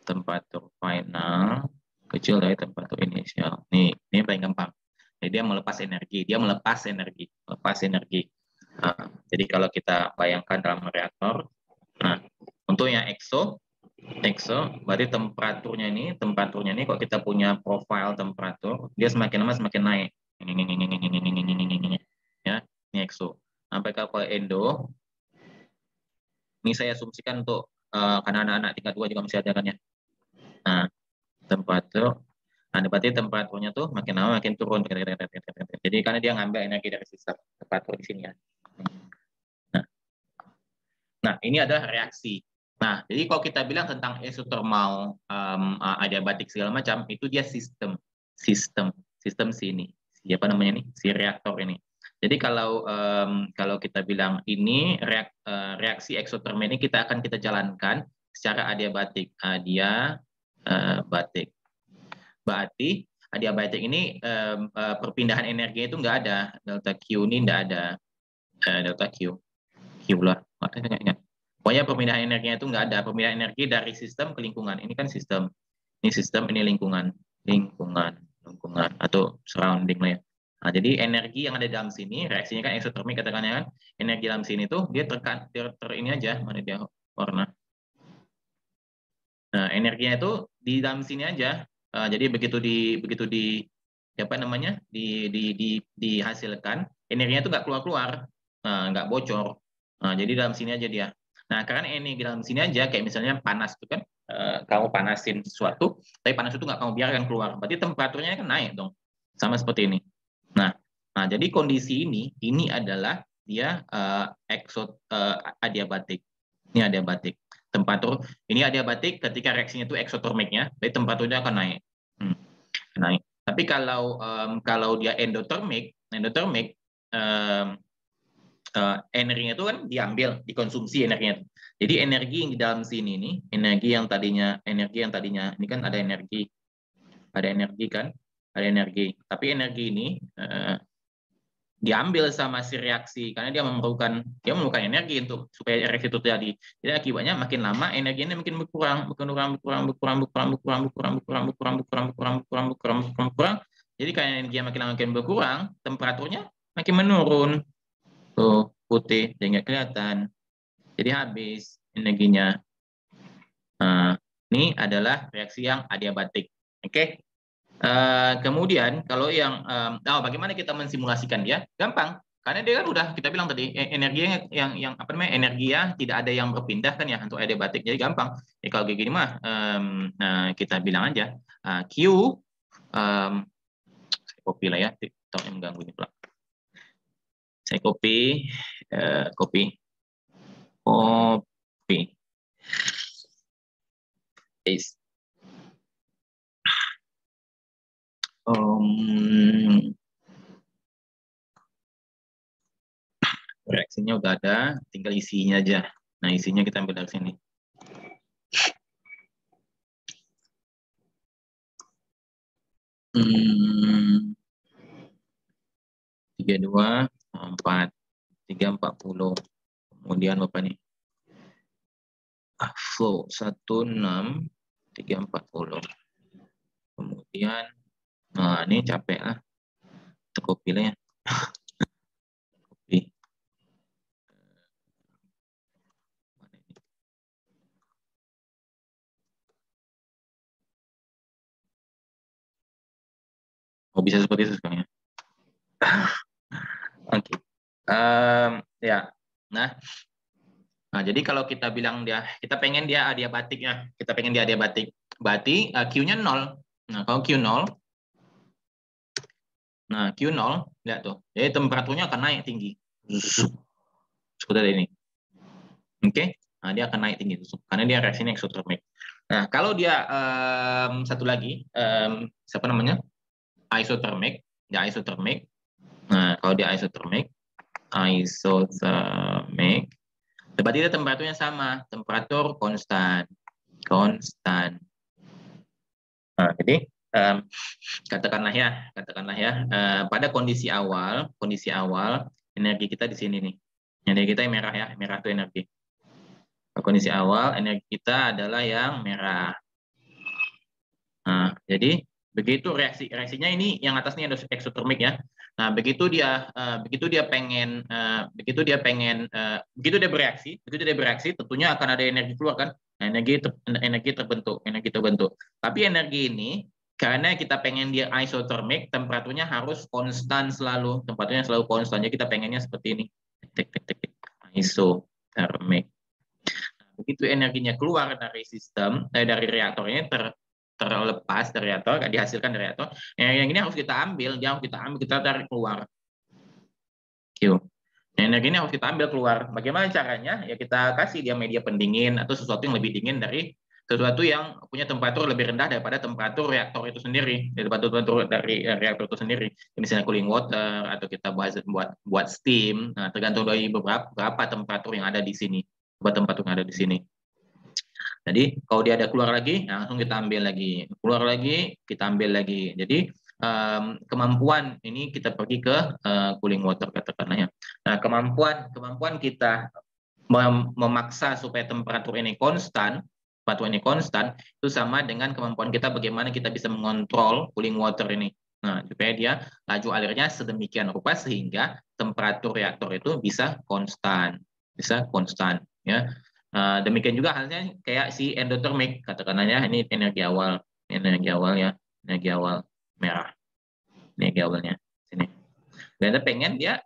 temperatur final kecil dari temperatur inisial. Nih, ini paling gampang. Jadi dia melepas energi, jadi kalau kita bayangkan dalam reaktor, nah untuk yang exo berarti temperaturnya ini kalau kita punya profil temperatur, dia semakin lama semakin naik. Ya, ini exo. Sampai kalau endo, ini saya asumsikan untuk karena anak-anak tingkat 2 juga masih ada kan ya. Nah, temperatur, berarti temperaturnya tuh makin lama makin turun. Jadi karena dia ngambil energi dari sistem temperatur di sini ya. Nah, ini adalah reaksi. Nah, jadi kalau kita bilang tentang isothermal, adiabatik segala macam, itu dia sistem sini. Siapa namanya nih? Si reaktor ini. Jadi kalau kita bilang ini reaksi eksotermik ini kita jalankan secara adiabatik. Adiabatik. Berarti adiabatik ini perpindahan energinya itu nggak ada. Delta Q ini nggak ada. Delta Q lah. Pokoknya pemindahan energinya itu nggak ada. Pemindahan energi dari sistem ke lingkungan. Ini kan sistem. Ini sistem, ini lingkungan. Lingkungan atau surrounding lah ya. Nah, jadi energi yang ada dalam sini, reaksinya kan eksotermik katakannya kan, energi dalam sini tuh dia ini aja, mana dia warna. Nah, energinya itu di dalam sini aja. Jadi begitu di apa namanya? Dihasilkan, energinya itu nggak keluar, nggak bocor. Nah, jadi dalam sini aja dia. Nah, karena ini dalam sini aja, kayak misalnya panas itu kan, kamu panasin sesuatu, tapi panas itu nggak kamu biarkan keluar. Berarti temperaturnya kan naik dong. Sama seperti ini. Nah, jadi kondisi ini adalah dia adiabatik. Ini adiabatik. Temperatur ini adiabatik ketika reaksinya itu eksotermiknya, jadi temperaturnya akan naik. Naik. Tapi kalau dia endotermik, energinya itu kan diambil, dikonsumsi energinya. Jadi energi yang di dalam sini ini, energi yang tadinya ini kan ada energi kan, ada energi. Tapi energi ini diambil sama si reaksi karena dia memerlukan energi untuk supaya reaksi itu terjadi. Jadi akibatnya makin lama energinya makin berkurang. Jadi karena energi makin lama makin berkurang, temperaturnya makin menurun. Tuh, putih, jadi nggak kelihatan. Jadi habis energinya. Ini adalah reaksi yang adiabatik. Oke. Kemudian kalau yang bagaimana kita mensimulasikan dia? Gampang. Karena dia kan udah kita bilang tadi energinya yang apa namanya? Energi ya tidak ada yang berpindah kan ya untuk adiabatik. Jadi gampang. Kalau kayak gini mah kita bilang aja Q saya copy lah ya. TikTok yang mengganggu ini pula. Saya copy paste. Reaksinya udah ada, tinggal isinya aja. Nah, isinya kita ambil dari sini. Tiga dua empat 340. Kemudian Bapak nih. Flow 16 340. Kemudian ini capek lah. Kita copy lah ya. Copy. Oh, bisa seperti itu sekarang ya. Oke. Ya. Nah, jadi kalau kita bilang kita pengen dia adiabatik ya. Kita pengen dia adiabatik. Berarti Q-nya 0. Nah, kalau Q 0, nah Q 0, lihat tuh. Jadi temperaturnya akan naik tinggi. Seperti ini. Oke. Nah, dia akan naik tinggi karena dia reaksinya eksotermik. Nah, kalau dia satu lagi, siapa namanya? Isotermik. Dia isotermik. Nah, kalau dia isotermik, berarti dia temperaturnya sama, temperatur konstan. Nah, jadi katakanlah ya, pada kondisi awal energi kita di sini nih. Energi kita yang merah ya, merah itu energi. Kondisi awal energi kita adalah yang merah. Nah, jadi begitu reaksinya ini yang atas ini ada eksotermik ya. Nah, begitu dia bereaksi, tentunya akan ada energi keluar kan. Nah, energi terbentuk. Tapi energi ini karena kita pengen dia isotermik, temperaturnya harus konstan selalu. Temperaturnya selalu konstan. Jadi kita pengennya seperti ini. Isotermik. Begitu energinya keluar dari sistem, dari reaktornya terlepas dari reaktor, dihasilkan dari reaktor, yang ini harus kita ambil, kita tarik keluar. Energi ini harus kita ambil keluar. Bagaimana caranya? Ya kita kasih dia media pendingin atau sesuatu yang lebih dingin dari sesuatu yang punya temperatur lebih rendah daripada temperatur reaktor itu sendiri, temperatur dari reaktor itu sendiri. Misalnya cooling water atau kita buat steam. Nah, tergantung dari berapa temperatur yang ada di sini. Temperatur yang ada di sini. Jadi kalau dia ada keluar lagi, langsung kita ambil lagi. Keluar lagi, kita ambil lagi. Jadi kemampuan ini kita pergi ke cooling water katakanlah ya. Nah, kemampuan kita memaksa supaya temperatur ini konstan itu sama dengan kemampuan kita bagaimana kita bisa mengontrol cooling water ini. Nah, supaya dia laju alirnya sedemikian rupa sehingga temperatur reaktor itu bisa konstan ya. Demikian juga halnya kayak si endotermik katakanlah ya, ini energi awal ya, energi awal merah, energi awalnya sini. Dan kita pengen dia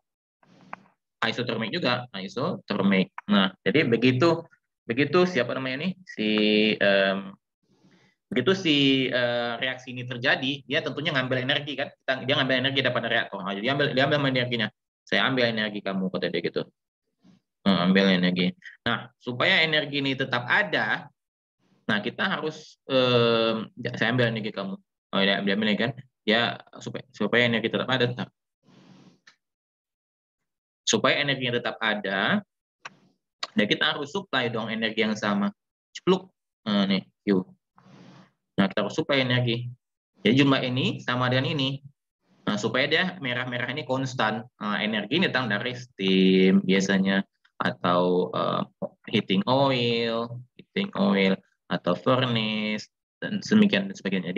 isotermik juga, isotermik. Nah, jadi begitu siapa namanya nih begitu reaksi ini terjadi, dia tentunya ngambil energi kan, dia ngambil energi daripada reaktor. Nah, jadi dia ambil energinya. Saya ambil energi kamu, kata dia gitu. Ambil energi. Nah, supaya energi ini tetap ada, nah kita harus saya ambil energi kamu. Oh ya, dia ambil kan? Ya supaya energi tetap ada. Supaya energinya tetap ada, ya kita harus supply dong energi yang sama. Cepluk. Nih, Q. Nah, kita harus supply energi. Jadi jumlah ini sama dengan ini. Nah, supaya dia merah-merah ini konstan. Energi ini datang dari steam biasanya atau heating oil atau furnace dan demikian dan sebagainya.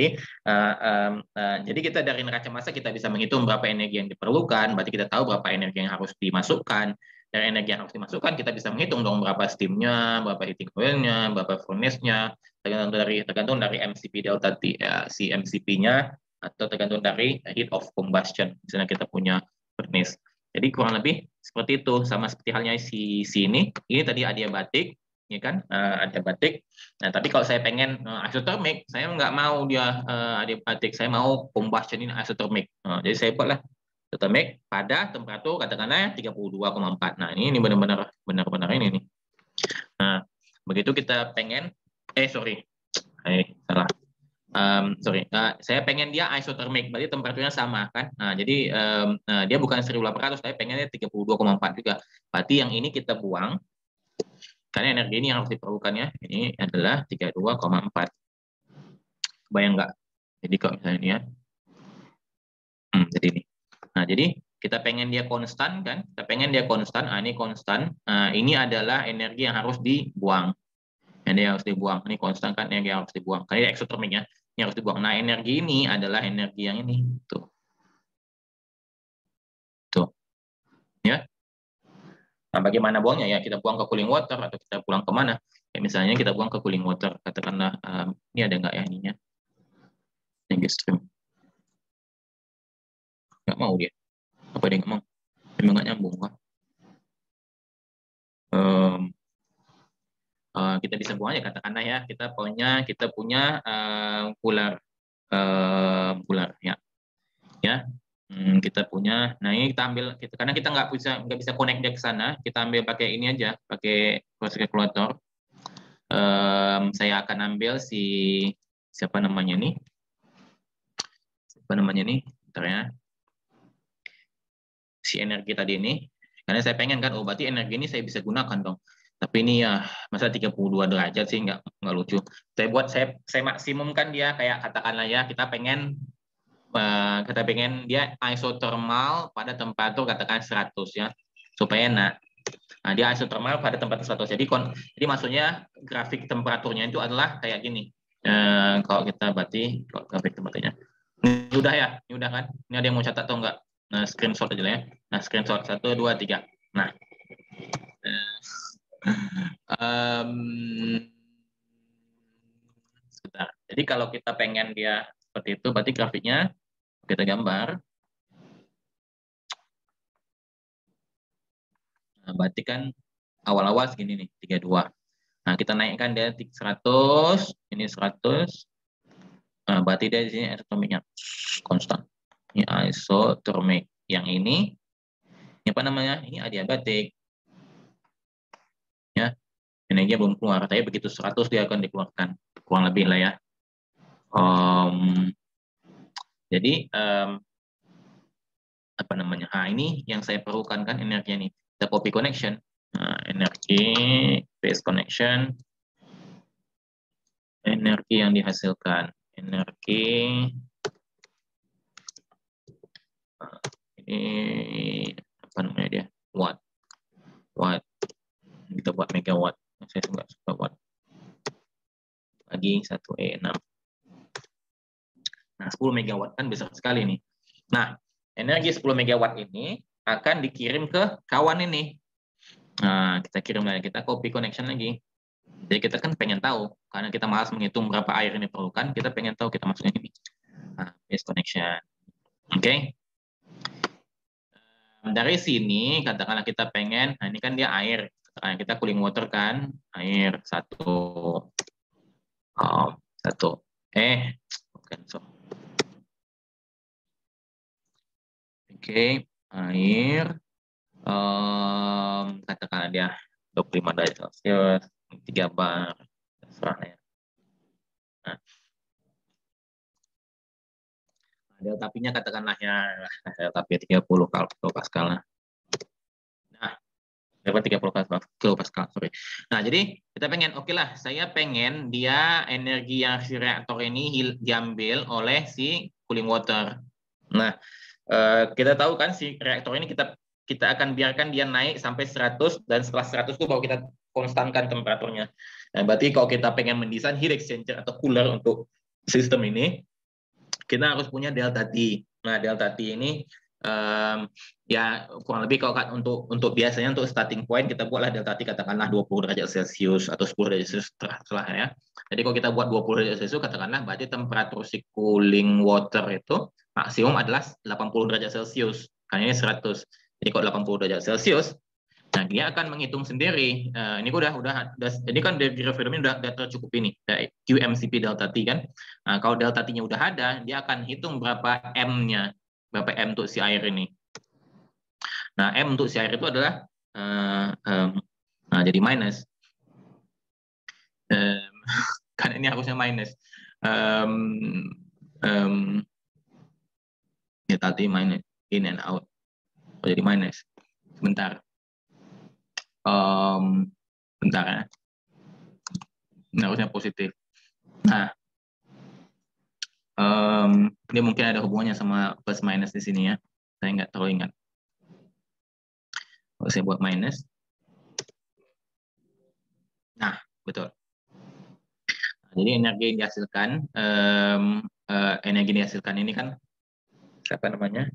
Jadi kita dari neraca massa kita bisa menghitung berapa energi yang diperlukan, berarti kita tahu berapa energi yang harus dimasukkan. Dari energi yang harus dimasukkan kita bisa menghitung dong berapa steamnya, berapa heating oilnya, berapa furnace-nya, tergantung dari MCP delta T, si MCP-nya atau tergantung dari heat of combustion. Misalnya kita punya furnace. Jadi kurang lebih seperti itu, sama seperti halnya si ini tadi adiabatik, ya kan, adiabatik. Nah, tapi kalau saya pengen isotermik, saya nggak mau dia adiabatik, saya mau combustion ini isotermik. Jadi saya buatlah isotermik pada temperatur katakanlah 32,4. Nah, ini benar-benar ini nih. Nah, begitu kita pengen, salah. Saya pengen dia isotermik, berarti temperaturnya sama kan. Nah, jadi dia bukan 1800, tapi pengennya 32,4 juga. Berarti yang ini kita buang, karena energi ini yang harus diperlukan ya. Ini adalah 32,4. Bayang nggak? Jadi kalau misalnya ini ya. Jadi ini. Nah, jadi kita pengen dia konstan kan? Kita pengen dia konstan. Ini konstan. Ini adalah energi yang harus dibuang. Energi yang harus dibuang. Ini konstan kan, energi yang harus dibuang. Karena ini eksotermiknya. Ini harus dibuang. Nah, energi ini adalah energi yang ini. Tuh. Ya. Nah, bagaimana buangnya? Ya, kita buang ke cooling water atau kita pulang kemana? Ya, misalnya kita buang ke cooling water. Katakanlah, ini ada nggak ya ininya? Energi stream. Nggak mau dia. Apa dia nggak mau? Memang nggak nyambung kah? Kita bisa buang aja katakanlah ya. Kita punya bular ya. Kita punya. Nah ini kita ambil karena kita nggak bisa connect dia ke sana. Kita ambil pakai ini aja, pakai cross calculator. Saya akan ambil siapa namanya nih? Bentar ya. Si energi tadi ini. Karena saya pengen kan, berarti energi ini saya bisa gunakan dong. Tapi ini ya masa 32 derajat sih nggak lucu. Saya maksimumkan dia kayak katakanlah ya kita pengen dia isotermal pada temperatur katakan 100 ya supaya enak. Nah, dia isotermal pada temperatur 100. Jadi maksudnya grafik temperaturnya itu adalah kayak gini. Kalau kita berarti grafik temperaturnya. Ini udah ya? Ini udah kan? Ini ada yang mau catat atau enggak? Nah, screenshot aja lah ya. Nah, screenshot 1 2 3. Nah. Sebentar. Jadi kalau kita pengen dia seperti itu, berarti grafiknya kita gambar. Nah, berarti kan awal-awal segini nih, 32. Nah, kita naikkan dia 100, ini 100. Nah, berarti dia di sini isotermiknya konstan. Ini isotermik. Yang ini apa namanya? Ini adiabatik. Ya. Energinya belum keluar, tapi begitu 100 dia akan dikeluarkan. Kurang lebih lah ya. Jadi apa namanya? Nah, ini yang saya perlukan kan energinya nih. Kita copy connection. Nah, energi base connection. Energi yang dihasilkan. Energi ini apa namanya dia? Watt. Kita buat megawatt. Saya nggak suka watt. Lagi 1E6. Nah, 10 megawatt kan besar sekali nih. Nah, energi 10 megawatt ini akan dikirim ke kawan ini. Nah, kita kirim lagi, kita copy connection lagi. Jadi kita kan pengen tahu, karena kita malas menghitung berapa air ini perlukan, kita pengen tahu kita masukin ini. Nah, base connection. Oke. Dari sini, katakanlah kita pengen, nah ini kan dia air. Katakanlah kita cooling water kan, air satu. Bukan, so. Oke, air katakanlah dia 25 derajat Celcius, 3 bar, terserah ya. Nah, delta P-nya katakanlah ya, delta P 30 kilopascal. Nah, dapat 30 kilopascal, sorry. Nah, jadi kita pengen, oke lah, saya pengen dia energi yang si reaktor ini diambil oleh si cooling water. Nah, kita tahu kan si reaktor ini kita akan biarkan dia naik sampai 100 dan setelah 100 itu baru kita konstankan temperaturnya. Nah, berarti kalau kita pengen mendesain heat exchanger atau cooler untuk sistem ini, kita harus punya delta T. Nah, delta T ini ya kurang lebih kalau untuk biasanya untuk starting point kita buatlah delta T katakanlah 20 derajat Celcius atau 10 derajat Celcius terserah ya. Jadi kalau kita buat 20 derajat Celcius katakanlah berarti temperatur si cooling water itu maksimum adalah 80 derajat Celcius. Karena ini 100. Jadi kalau 80 derajat Celcius, nah dia akan menghitung sendiri. Ini ini kan dari referendum ini udah tercukup ini, QMCP delta T kan. Nah, kalau delta T-nya udah ada, dia akan hitung berapa M-nya, berapa M untuk si air ini. Nah, M untuk si air itu adalah jadi minus. Kan ini harusnya minus. Ya tadi minus in and out. Jadi minus. Sebentar. Bentar ya. Ini harusnya positif. Nah, ini mungkin ada hubungannya sama plus minus di sini ya. Saya nggak terlalu ingat. Kalau saya buat minus. Nah, betul. Jadi energi yang dihasilkan, ini kan apa namanya?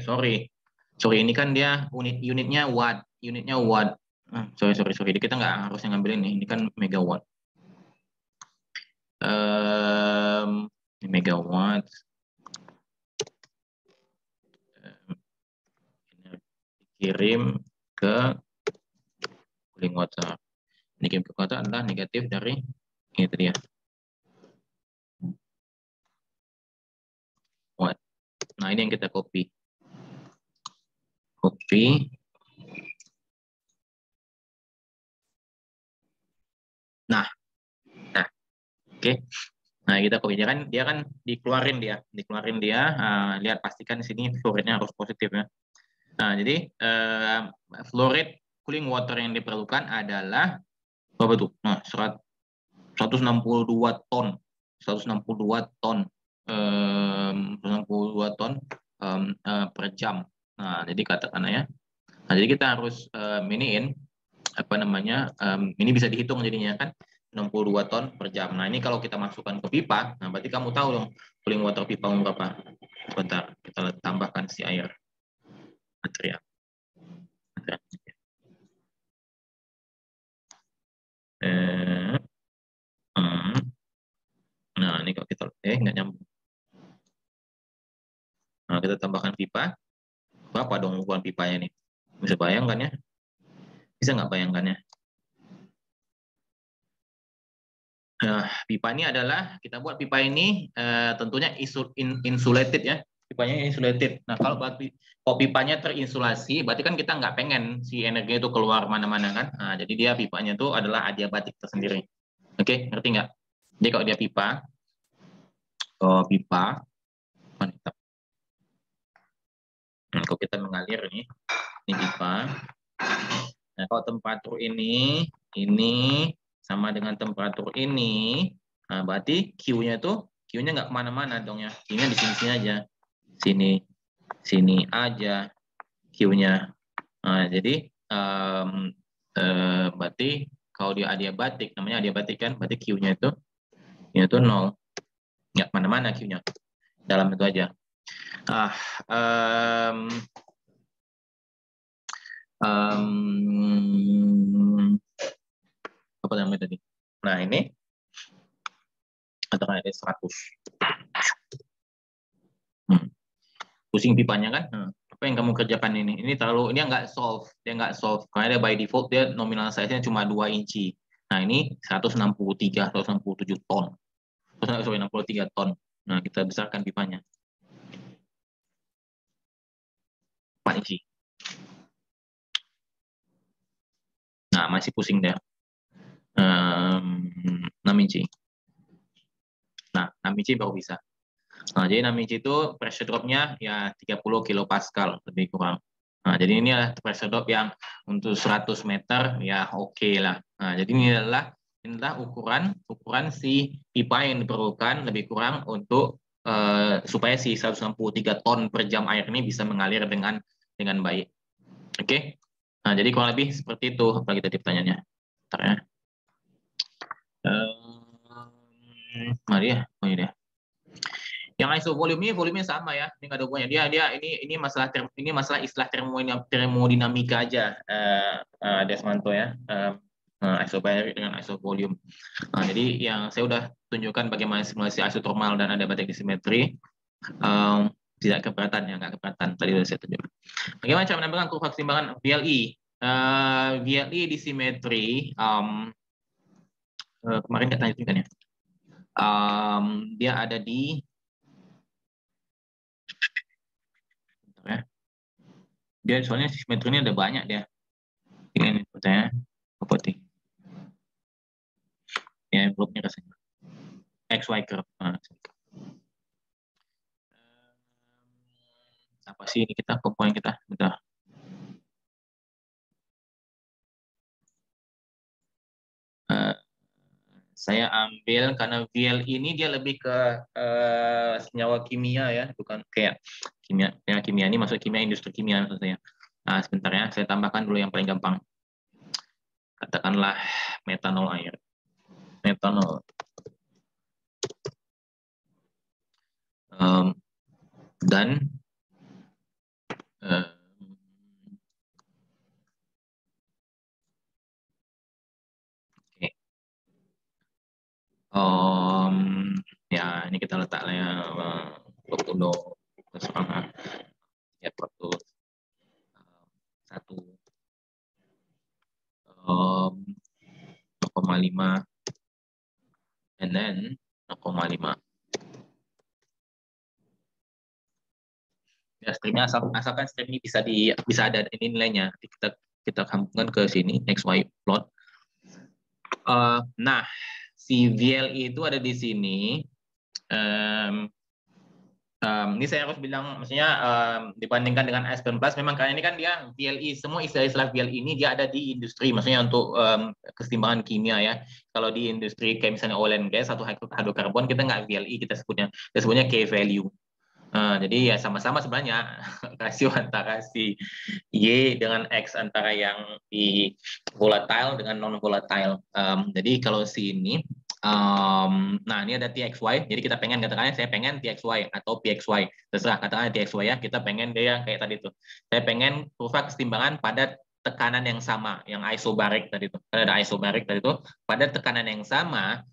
Sorry, ini kan dia unitnya watt. Sorry. Kita nggak harusnya ngambil ini. Ini kan megawatt. Ini megawatt. kirim ke cooling water. Ini kirim ke water adalah negatif dari ini tadi ya. Nah, ini yang kita copy. Nah, oke. Nah, kita copy dia kan dikeluarin dia. Lihat pastikan di sini flow rate-nya harus positif ya. Nah, jadi flow rate cooling water yang diperlukan adalah berapa tuh? Nah, 162 ton. 162 ton. 162 ton per jam. Nah, jadi katakan ya. Nah, jadi kita harus miniin apa namanya? Ini bisa dihitung jadinya kan 62 ton per jam. Nah, ini kalau kita masukkan ke pipa, nah berarti kamu tahu dong cooling water pipa berapa. Sebentar, kita tambahkan si air material. Nah, ini kalau kita nggak nyambung. Nah, kita tambahkan pipa. Berapa dong ukuran pipanya nih? Bisa bayangkan ya? Bisa nggak bayangkannya? Nah, pipa ini adalah, kita buat pipa ini tentunya insulated ya. Pipanya insulated. Nah, kalau pipanya terinsulasi, berarti kan kita nggak pengen si energi itu keluar mana-mana kan. Nah, jadi dia pipanya itu adalah adiabatik tersendiri. Oke, ngerti nggak? Jadi kalau dia pipa, mantap. Nah, kalau kita mengalir ini pipa. Nah, kalau temperatur ini sama dengan temperatur ini, nah berarti Q-nya nggak kemana-mana dong ya. Q-nya di sini aja. Sini aja Q-nya. Nah, jadi berarti kalau dia adiabatik, namanya adiabatik kan, berarti Q-nya itu 0. Nggak kemana-mana Q-nya. Dalam itu aja. Apa namanya tadi? Nah, ini katakan ada 100. Pusing pipanya kan? Apa yang kamu kerjakan ini? Ini nggak solve, karena dia by default dia nominal size-nya cuma 2 inci. Nah, ini 163, 167 ton. 163 ton. Nah, kita besarkan pipanya. 4 inci. Nah, masih pusing dia. 6 inci. Nah, 6 inci baru bisa. Nah, jadi 6 inci itu pressure drop-nya ya 30 kilopascal lebih kurang. Nah, jadi ini adalah pressure drop yang untuk 100 meter ya oke lah. Nah, jadi ini adalah ukuran si pipa yang diperlukan lebih kurang untuk supaya si 163 ton per jam air ini bisa mengalir dengan baik. Oke. Nah, jadi kurang lebih seperti itu. Apalagi tadi pertanyaannya. Bentar ya. Mari ya. Oh iya. Yang isovolume ini volumenya sama ya, ini nggak ada hubungannya. Ini masalah istilah termodinamika aja, Desmanto ya, isobaric dengan isovolume. Nah, jadi yang saya udah tunjukkan bagaimana simulasi isotermal dan adiabatik disimetri, tidak keberatan ya, nggak keberatan. Tadi sudah saya tunjukkan. Bagaimana cara menambahkan kurva keseimbangan VLI? VLI disimetri, kemarin kita tunjukkan ya. Dia ada di ya. Dia soalnya simetrinya ada banyak dia. Ini pertanyaan apa sih? Ya, envelope-nya rasanya. XY curve. Nah, apa sih ini kita komponen kita? Bentar. Saya ambil karena VL ini dia lebih ke senyawa kimia ya, bukan kayak kimia ini masuk kimia industri kimia maksudnya. Nah, sebentar ya, saya tambahkan dulu yang paling gampang. Katakanlah metanol air. Metanol. Dan ya ini kita letaklah ya 20 ya 100 0,5 and then 0,5. Ya, streamnya asalkan stream ini bisa ada ini nilainya. Kita sambungkan ke sini XY plot. Nah, si VLE itu ada di sini. Ini saya harus bilang, maksudnya dibandingkan dengan Aspen Plus, memang karena ini kan dia VLE, semua istilah-istilah VLE ini dia ada di industri, maksudnya untuk kesetimbangan kimia ya. Kalau di industri kayak misalnya oil and gas atau hydrokarbon, kita nggak VLE, kita sebutnya K value. Jadi ya sama-sama sebenarnya rasio antara si Y dengan X, antara yang di volatile dengan non volatile. Jadi kalau si ini, nah ini ada TXY, jadi kita pengen, katakannya saya pengen TXY atau PXY, terserah, katakannya TXY ya, kita pengen dia kayak tadi tuh, saya pengen kurva kesetimbangan pada tekanan yang sama, yang isobaric tadi tuh, ada isobaric tadi tuh, pada tekanan yang sama,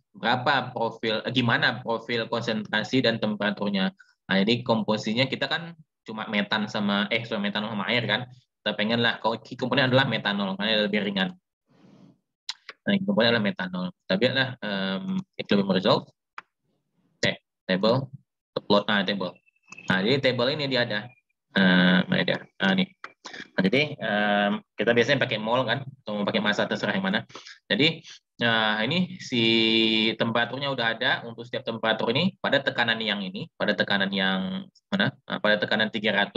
gimana profil konsentrasi dan temperaturnya. Nah, jadi komposisinya kita kan cuma metanol sama air kan. Kita pengen lah, kalau key komponen adalah metanol, karena lebih ringan. Nah, key komponen adalah metanol. Kita lihat lah equilibrium result. Table, plot, table. Nah, jadi table ini dia ada. Nih. Nah, jadi kita biasanya pakai mol kan, atau pakai massa, terserah yang mana. Jadi ini si temperaturnya udah ada untuk setiap temperatur ini pada tekanan yang ini, pada tekanan yang mana? Pada tekanan 300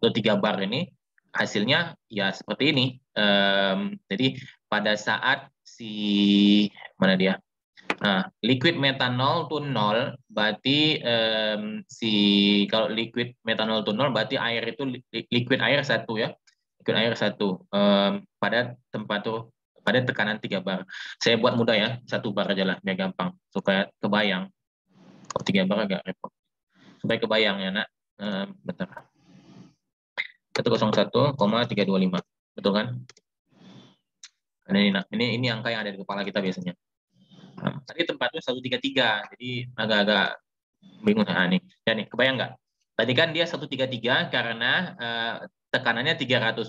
atau 3 bar ini, hasilnya ya seperti ini. Jadi pada saat si mana dia? Nah, liquid metanol to 0, berarti kalau liquid metanol to 0 berarti air itu liquid air 1 ya. Liquid air 1 pada temperatur, pada tekanan 3 bar. Saya buat mudah ya, 1 bar aja lah biar gampang supaya kebayang. Kalau 3 bar agak repot. Supaya kebayang ya, Nak. Bentar. 101,325. Betul kan? Ini angka yang ada di kepala kita biasanya. Tadi tempatnya 133, jadi agak-agak bingung. Nah, nih, ya nih, kebayang nggak? Tadi kan dia 133 karena tekanannya 300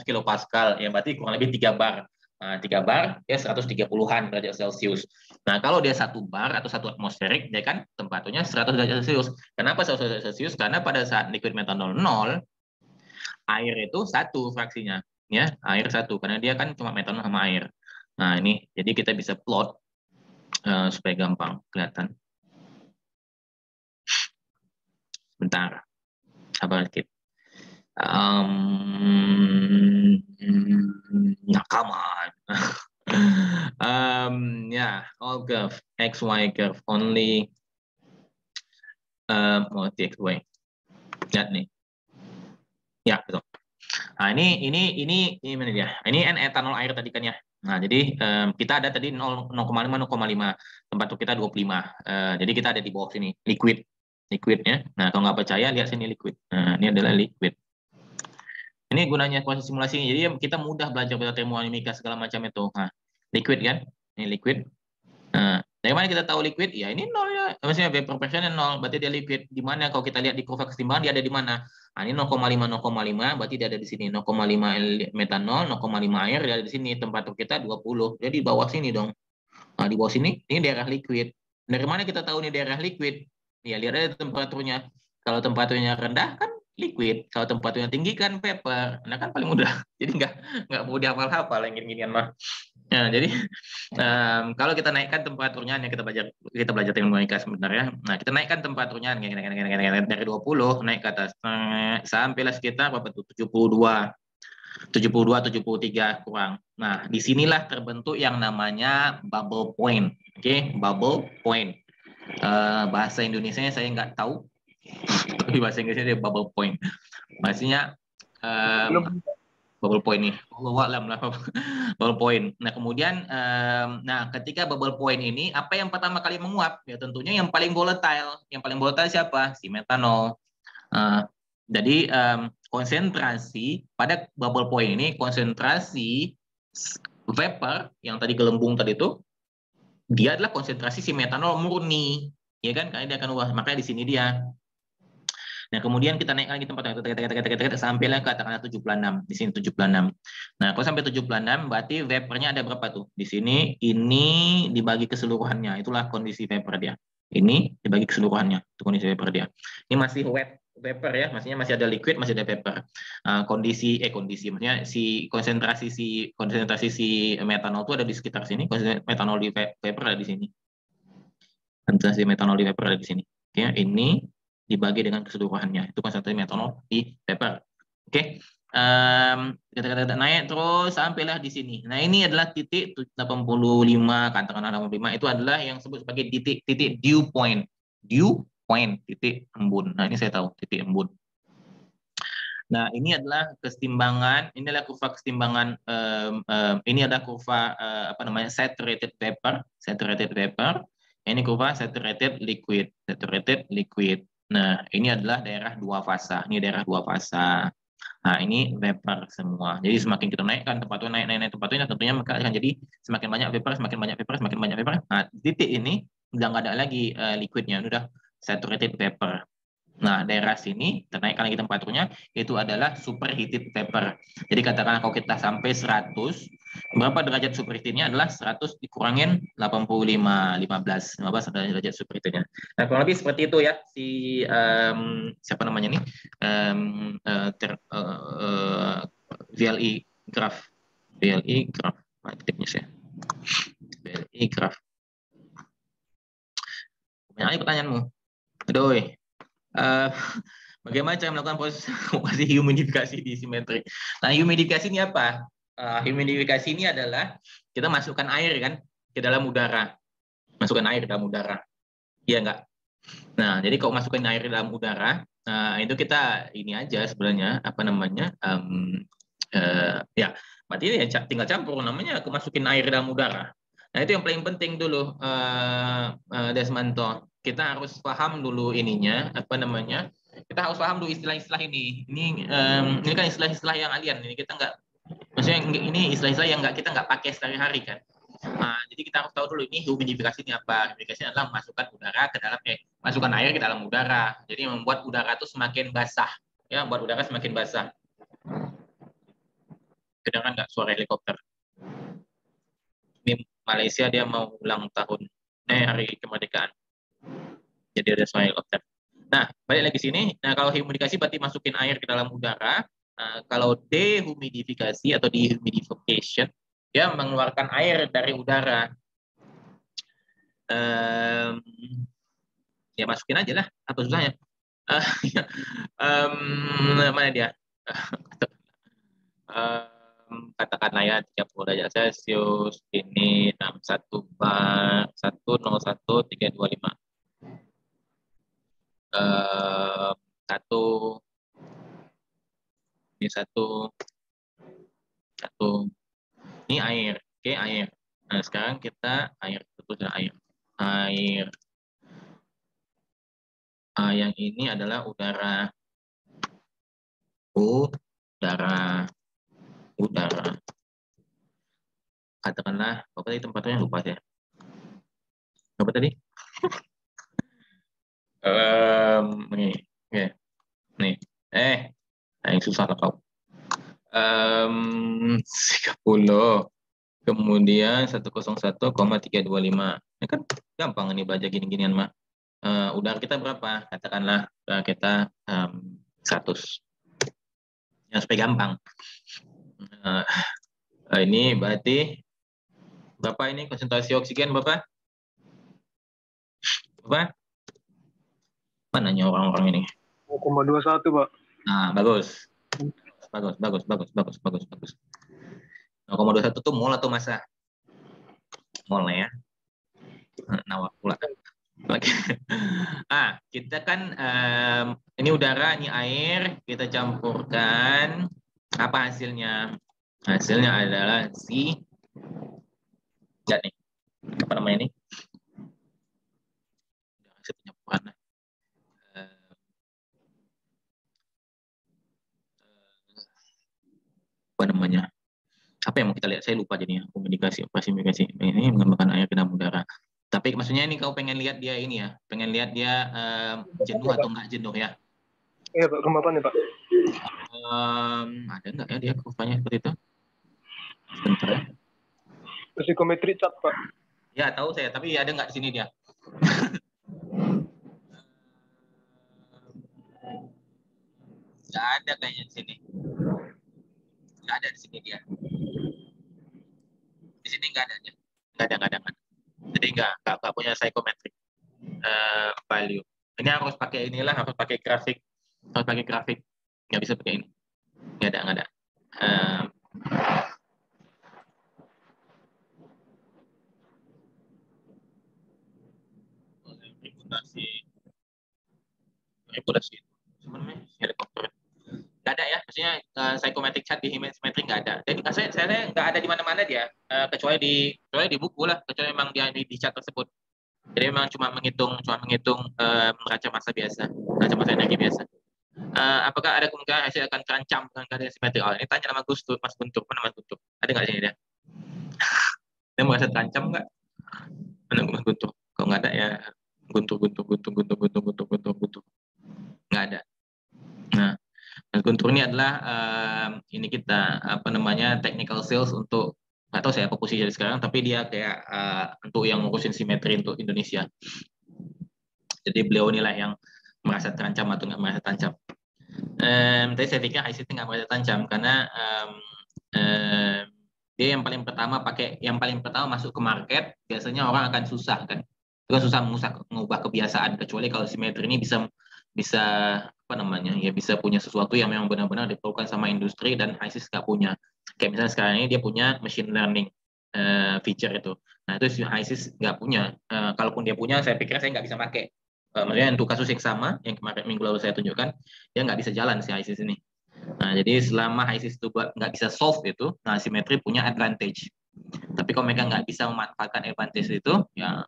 kilopascal, ya berarti kurang lebih 3 bar. Nah, 3 bar ya 130-an derajat Celcius. Nah, kalau dia 1 bar atau 1 atmosferik, dia kan temperaturnya 100 derajat Celcius. Kenapa 100 derajat Celcius? Karena pada saat liquid metanol 0, air itu 1 fraksinya, ya, air 1, karena dia kan cuma metanol sama air. Nah, ini jadi kita bisa plot supaya gampang kelihatan. Bentar, sabar sedikit. Nah, come on. All curve, XY curve only TXY. Lihat nih. Ya, betul. Nah, ini mana dia? Ini etanol air tadi kan ya. Nah, jadi kita ada tadi 0,5 temperatur kita 25. Jadi kita ada di bawah sini, liquidnya. Nah, kalau nggak percaya lihat sini liquid. Nah, ini adalah liquid. Ini gunanya proses simulasi. Jadi kita mudah belajar termodinamika segala macam itu. Nah, liquid kan? Ini liquid. Nah, dari mana kita tahu liquid? Ya ini 0 ya. Maksudnya vapor pressure-nya 0, berarti dia liquid. Di mana kalau kita lihat di kurva kesetimbangan dia ada di mana? Nah, ini 0,5, berarti dia ada di sini. 0,5 metanol, 0,5 air, dia ada di sini. Temperatur kita 20. Jadi di bawah sini dong. Nah, di bawah sini, ini daerah liquid. Dari mana kita tahu ini daerah liquid? Ya, lihat aja temperaturnya. Kalau temperaturnya rendah kan liquid. Kalau temperaturnya tinggi kan vapor. Nah, kan paling mudah. Jadi nggak mau dihafal-hafal yang gini-ginian mah. Nah, jadi kalau kita naikkan temperaturnya, kita belajar termodinamika sebentar ya. Nah, kita naikkan temperaturnya dari 20 naik ke atas sampailah sekitar berapa tuh? 72, 73 kurang. Nah, disinilah terbentuk yang namanya bubble point. Oke, bubble point. Bahasa Indonesianya saya nggak tahu. Tapi bahasa Inggrisnya dia bubble point. Bahasanya bubble point nih, bubble point. Nah, kemudian, ketika bubble point ini, apa yang pertama kali menguap? Ya tentunya yang paling volatile. Yang paling volatile siapa? Si metanol. Jadi konsentrasi pada bubble point ini, konsentrasi vapor yang tadi gelembung tadi itu, dia adalah konsentrasi si metanol murni, ya kan? Karena dia akan makanya di sini dia. Nah, kemudian kita naik lagi temperaturnya sampailah katakanlah 76. Di sini 76. Nah, kalau sampai 76 berarti vapornya ada berapa tuh? Di sini ini dibagi keseluruhannya. Itulah kondisi vapor dia. Ini dibagi keseluruhannya. Itu kondisi vapor dia. Ini masih wet vapor ya, maksudnya masih ada liquid, masih ada vapor. Kondisi maksudnya konsentrasi si metanol itu ada di sekitar sini, konsentrasi metanol di vapor ada di sini. Konsentrasi metanol di vapor ada di sini. Oke, ini dibagi dengan keseluruhannya. Itu konsentrasi metanol di vapor. Oke. Kita naik terus sampailah di sini. Nah, ini adalah titik 85, katakanlah 85 itu adalah yang disebut sebagai titik dew point. Dew point, titik embun. Nah, ini saya tahu titik embun. Nah, ini adalah kesetimbangan, ini adalah kurva kesetimbangan, ini adalah kurva apa namanya, saturated vapor. Ini kurva saturated liquid. Nah, ini adalah daerah dua fasa. Ini daerah dua fasa. Nah, ini vapor semua. Jadi semakin kita naikkan temperatur naik temperaturnya, tentunya maka akan jadi semakin banyak vapor. Nah, titik ini udah nggak ada lagi liquidnya, udah saturated vapor. Nah, daerah sini, kita naikkan lagi temperaturnya, itu adalah superheated vapor. Jadi katakanlah kalau kita sampai 100, berapa derajat superheatednya adalah 100 dikurangin 85, 15 derajat superheatednya. Nah, kurang lebih seperti itu ya, siapa namanya nih, VLE graph. Tipnya saya. VLE graph. Banyak lagi pertanyaanmu. Aduh. Bagaimana cara melakukan proses humidifikasi di simetrik? Nah, humidifikasi ini apa? Humidifikasi ini adalah kita masukkan air kan ke dalam udara. Iya enggak? Nah, jadi kalau masukkan air ke dalam udara, itu kita ini aja sebenarnya apa namanya? Ya, berarti ini tinggal campur namanya masukin air ke dalam udara. Nah, itu yang paling penting dulu, Desmanto. Kita harus paham dulu ininya, apa namanya? Kita harus paham dulu istilah-istilah ini. Ini kan istilah-istilah yang alien. Ini kita nggak, maksudnya ini istilah-istilah yang kita nggak pakai sehari-hari kan. Jadi kita harus tahu dulu ini humidifikasi ini apa. Humidifikasi adalah masukkan air ke dalam udara. Jadi membuat udara itu semakin basah. Ya, membuat udara semakin basah. Kedengaran nggak suara helikopter? Ini Malaysia dia mau ulang tahun, hari kemerdekaan. Jadi ada suara helikopter. Nah, balik lagi sini. Nah, kalau humidifikasi berarti masukin air ke dalam udara. Kalau dehumidifikasi atau dehumidification, dia mengeluarkan air dari udara. Ya masukin aja lah, apa susahnya? Mana dia? Katakanlah ya 30 derajat Celcius, ini 61 bar 101325. Ini satu ini air, oke, air. Nah, sekarang kita air, yang ini adalah udara. Katakanlah apa tadi tempatnya, lupa ya. Apa tadi? Nih. Yang susah lah kau. 30. Kemudian 101,325. Ini kan gampang nih baca gini-ginian mah. Udara kita berapa? Katakanlah kita 100. Ya, supaya gampang. Ini berarti berapa ini konsentrasi oksigen berapa? Berapa? Mananya orang-orang ini? 0,21, Pak. Nah, bagus. 0,21 tuh mol atau massa? Mol ya. Nawak pula. Oke. Kita kan ini udara, ini air, kita campurkan. Apa hasilnya? Hasilnya adalah lihat nih. Apa namanya ini? Hasil penyemprotan. Apa namanya? Apa yang mau kita lihat? Saya lupa jadinya. Komunikasi. Ini mengembangkan air ke dalam udara. Tapi maksudnya ini kau pengen lihat dia ini ya, pengen lihat dia jenuh atau enggak jenuh ya. Iya Pak, rumah apa nih Pak? Ada nggak ya dia kurvanya seperti itu? Sebentar ya. Psikometri cat Pak. Ya tahu saya, tapi ada nggak di sini dia? Nggak ada kayaknya di sini. Nggak ada di sini dia. Di sini nggak ada dia. Nggak ada. Jadi nggak punya psychometric value. Ini harus pakai inilah, harus pakai grafik. Nggak bisa pakai ini. Nggak ada. Reputasi sebenarnya helikopter nggak ada ya, maksudnya psychometric chart di image metric nggak ada. Jadi saya nggak ada di mana-mana dia, kecuali di buku lah, kecuali memang dia di chart tersebut. Jadi memang cuma menghitung neraca massa biasa, neraca massa energi biasa. Apakah ada kemungkinan hasil akan terancam dengan keadaan simetri? Oh, ini tanya nama Mas Guntur. Mana Mas Guntur? Ada nggak sini dia? Dia merasa terancam nggak? Mana Mas Guntur? Kalau nggak ada ya Guntur. Nggak ada. Nah, Mas Guntur ini adalah ini kita technical sales untuk nggak tahu saya apa posisi dari sekarang, tapi dia kayak untuk yang ngurusin simetri untuk Indonesia. Jadi beliau inilah yang merasa terancam atau nggak merasa terancam. Tapi saya pikir ICT nggak merasa terancam karena dia yang paling pertama masuk ke market, biasanya orang akan susah kan. Itu kan susah mengubah kebiasaan, kecuali kalau simetri ini bisa bisa punya sesuatu yang memang benar-benar diperlukan sama industri dan ISIS nggak punya. Kayak misalnya sekarang ini dia punya machine learning feature itu. Nah itu ISIS nggak punya. Kalaupun dia punya, saya pikir saya nggak bisa pakai. Maksudnya untuk kasus yang sama yang kemarin minggu lalu saya tunjukkan, dia nggak bisa jalan si ISIS ini. Nah jadi selama ISIS itu nggak bisa solve itu, nah simetri punya advantage. Tapi kalau mereka nggak bisa memanfaatkan advantage itu, ya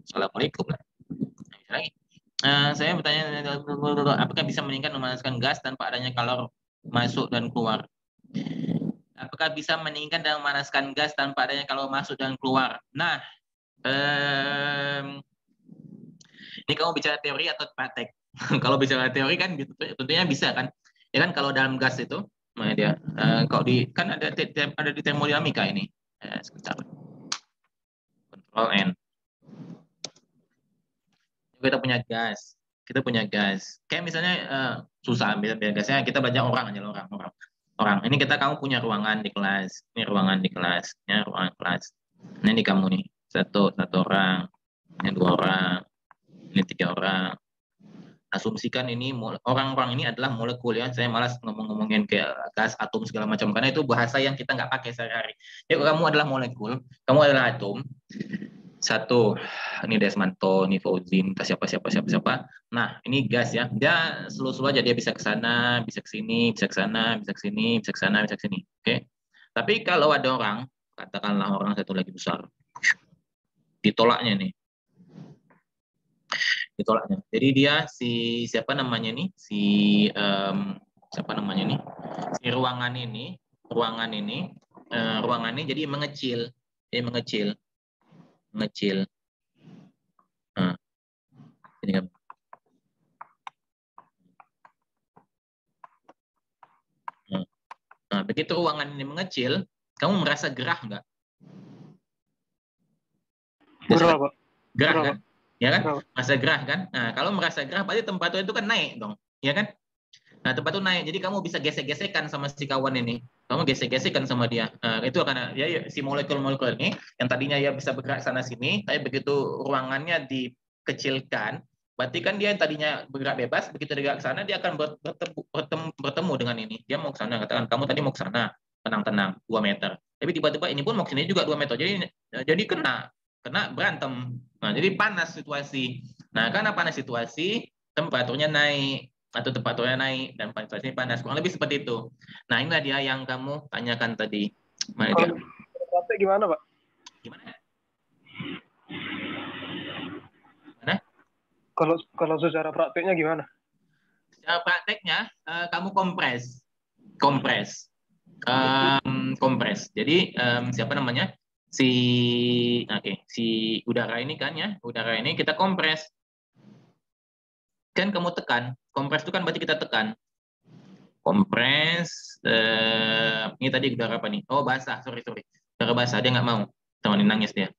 assalamualaikum lah. Nah, lagi. Saya bertanya, apakah bisa meningkatkan memanaskan gas tanpa adanya kalor masuk dan keluar? Apakah bisa meningkatkan dan memanaskan gas tanpa adanya kalor masuk dan keluar? Nah, ini kamu bicara teori atau praktek? Kalau bicara teori kan tentunya bisa kan? Ya kan kalau dalam gas itu, mana dia? Kalau kan ada di termodinamika ini. Sebentar. Control N. Kita punya gas. Kayak misalnya susah ambil gasnya, kita belajar orang. Ini kamu punya ruangan di kelas. Ini ruangan di kelas. Ya, ruangan kelas. Nah, ini kamu nih. Satu orang. Ini 2 orang. Ini 3 orang. Asumsikan ini orang-orang ini adalah molekul ya. Saya malas ngomongin kayak gas, atom segala macam karena itu bahasa yang kita nggak pakai sehari-hari. Ya, kamu adalah molekul, kamu adalah atom. Satu, ini Desmanto, ini Fauzin, siapa. Nah, ini gas ya. Dia slow-slow aja, dia bisa ke sana, bisa ke sini, bisa ke sana, bisa ke sini, bisa ke sana, bisa ke sini. Oke. Tapi kalau ada orang, katakanlah orang satu lagi besar, ditolaknya nih. Ditolaknya. Jadi dia siapa namanya nih? Si ruangan ini jadi mengecil. Nah, ini kan. Nah, begitu ruangan ini mengecil, kamu merasa gerah nggak? Gerah, Pak. Gerah kan? Ya kan? Merasa gerah kan? Nah, kalau merasa gerah, berarti temperatur itu kan naik dong. Ya kan? Nah, tempat itu naik. Jadi kamu bisa gesek-gesekan sama si kawan ini. Kamu gesek-gesekan sama dia. Itu karena ya, si molekul-molekul ini yang tadinya ya bisa bergerak sana sini, tapi begitu ruangannya dikecilkan, berarti kan dia yang tadinya bergerak bebas, begitu dia ke sana dia akan bertemu dengan ini. Dia mau ke sana, katakan kamu tadi mau ke sana, tenang-tenang 2 meter. Tapi tiba-tiba ini pun mau ke sini juga 2 meter. Jadi kena berantem. Nah, jadi panas situasi. Nah, karena panas situasi, temperaturnya naik atau temperaturnya naik dan situasinya panas, kurang lebih seperti itu. Nah, inilah dia yang kamu tanyakan tadi. Mana dia? Praktek gimana, Pak? Gimana? Kalau secara prakteknya gimana? Secara prakteknya kamu kompres. Jadi siapa namanya? Si udara ini kan ya, udara ini kita kompres. kan kamu tekan. Kompres itu kan berarti kita tekan. Kompres. Ini tadi udara apa nih? Oh, basah. Sorry. Udara basah. Dia nggak mau. Teman ini nangis dia.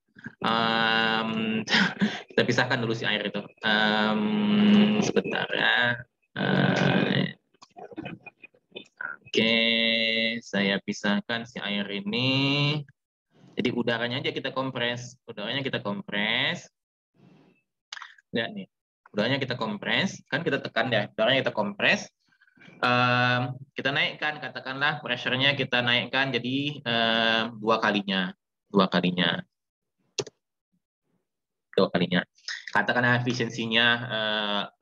Kita pisahkan dulu si air itu. Sebentar ya. Oke, saya pisahkan si air ini. Jadi udaranya aja kita kompres. Lihat nih. Udaranya kita kompres. Kan kita tekan ya. Udaranya kita kompres. Kita naikkan, katakanlah pressure-nya kita naikkan jadi dua kalinya. Katakanlah efisiensinya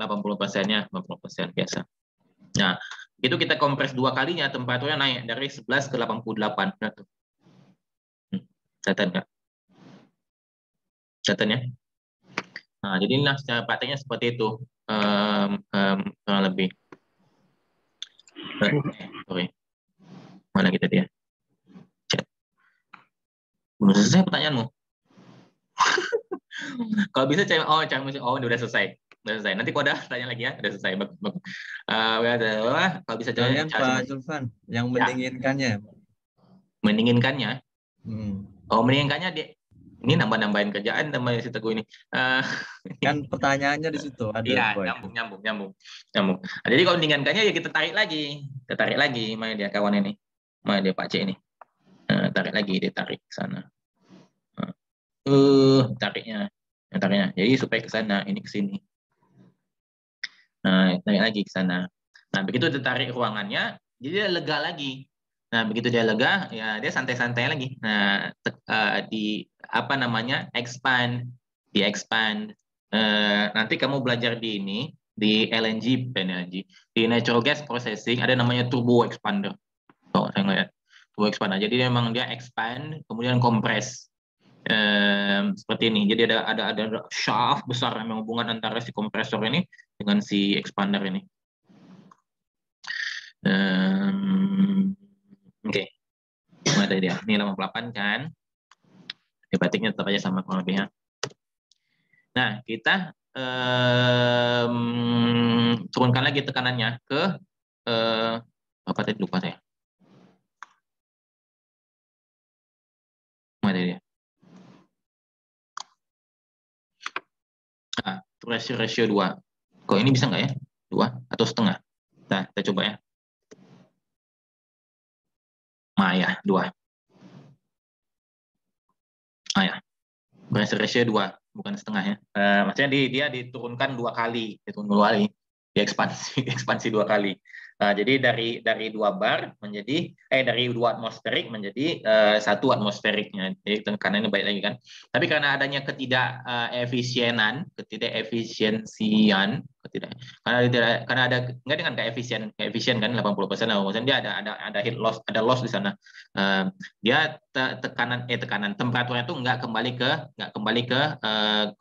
80%-nya, 80% biasa. Nah, itu kita kompres dua kalinya, temperaturnya naik dari 11 ke 88. Kelihatan nggak? Kelihatan ya? Nah, jadi ini secara prakteknya seperti itu. Kurang lebih. Sorry. Mana kita dia? Belum selesai pertanyaanmu. Kalau bisa udah selesai. Nanti kalau ada tanya lagi ya, udah selesai. Kalau bisa kalian Pak Julfan yang mendinginkannya. Mendinginkannya? Oh, mendinginkannya ini nambah-nambahin kerjaan sama si Teguh ini. Kan pertanyaannya di situ ada. Iya, nyambung. Jadi kalau mendinginkannya ya kita tarik lagi. Mana dia kawan ini? Mana dia Pak C ini? Tarik lagi, ditarik ke sana. Tariknya. Jadi supaya ke sana, ini ke sini. Nah, tarik lagi ke sana. Nah, begitu ditarik ruangannya, jadi dia lega lagi. Nah, begitu dia lega, ya dia santai-santai lagi. Nah, expand, nanti kamu belajar di ini, di LNG, di natural gas processing, ada namanya turbo expander. Oh, saya ngeliat turbo expander. Jadi memang dia expand, kemudian kompres. Seperti ini. Jadi ada shaft besar yang hubungan antara si kompresor ini dengan si expander ini. Oke. Ada dia. Ini 88 kan. Batiknya tetap aja sama kurang lebihnya. Nah, kita turunkan lagi tekanannya ke apa tadi lupa saya. Mana dia? Nah, ratio 2. Kok ini bisa nggak ya? 2 atau setengah? Nah, kita coba ya. Ya, 2. Ya. Ratio 2, bukan setengah ya. Maksudnya dia diturunkan 2 kali. Ekspansi 2 kali. Jadi dari 2 bar menjadi dari 2 atmosferik menjadi 1 atmosferiknya. Jadi tekanannya baik lagi kan. Tapi karena adanya ketidakefisiensian, karena ada nggak dengan keefisien kan 80%, dia ada heat loss, ada loss di sana. Dia tekanan temperaturnya itu nggak kembali ke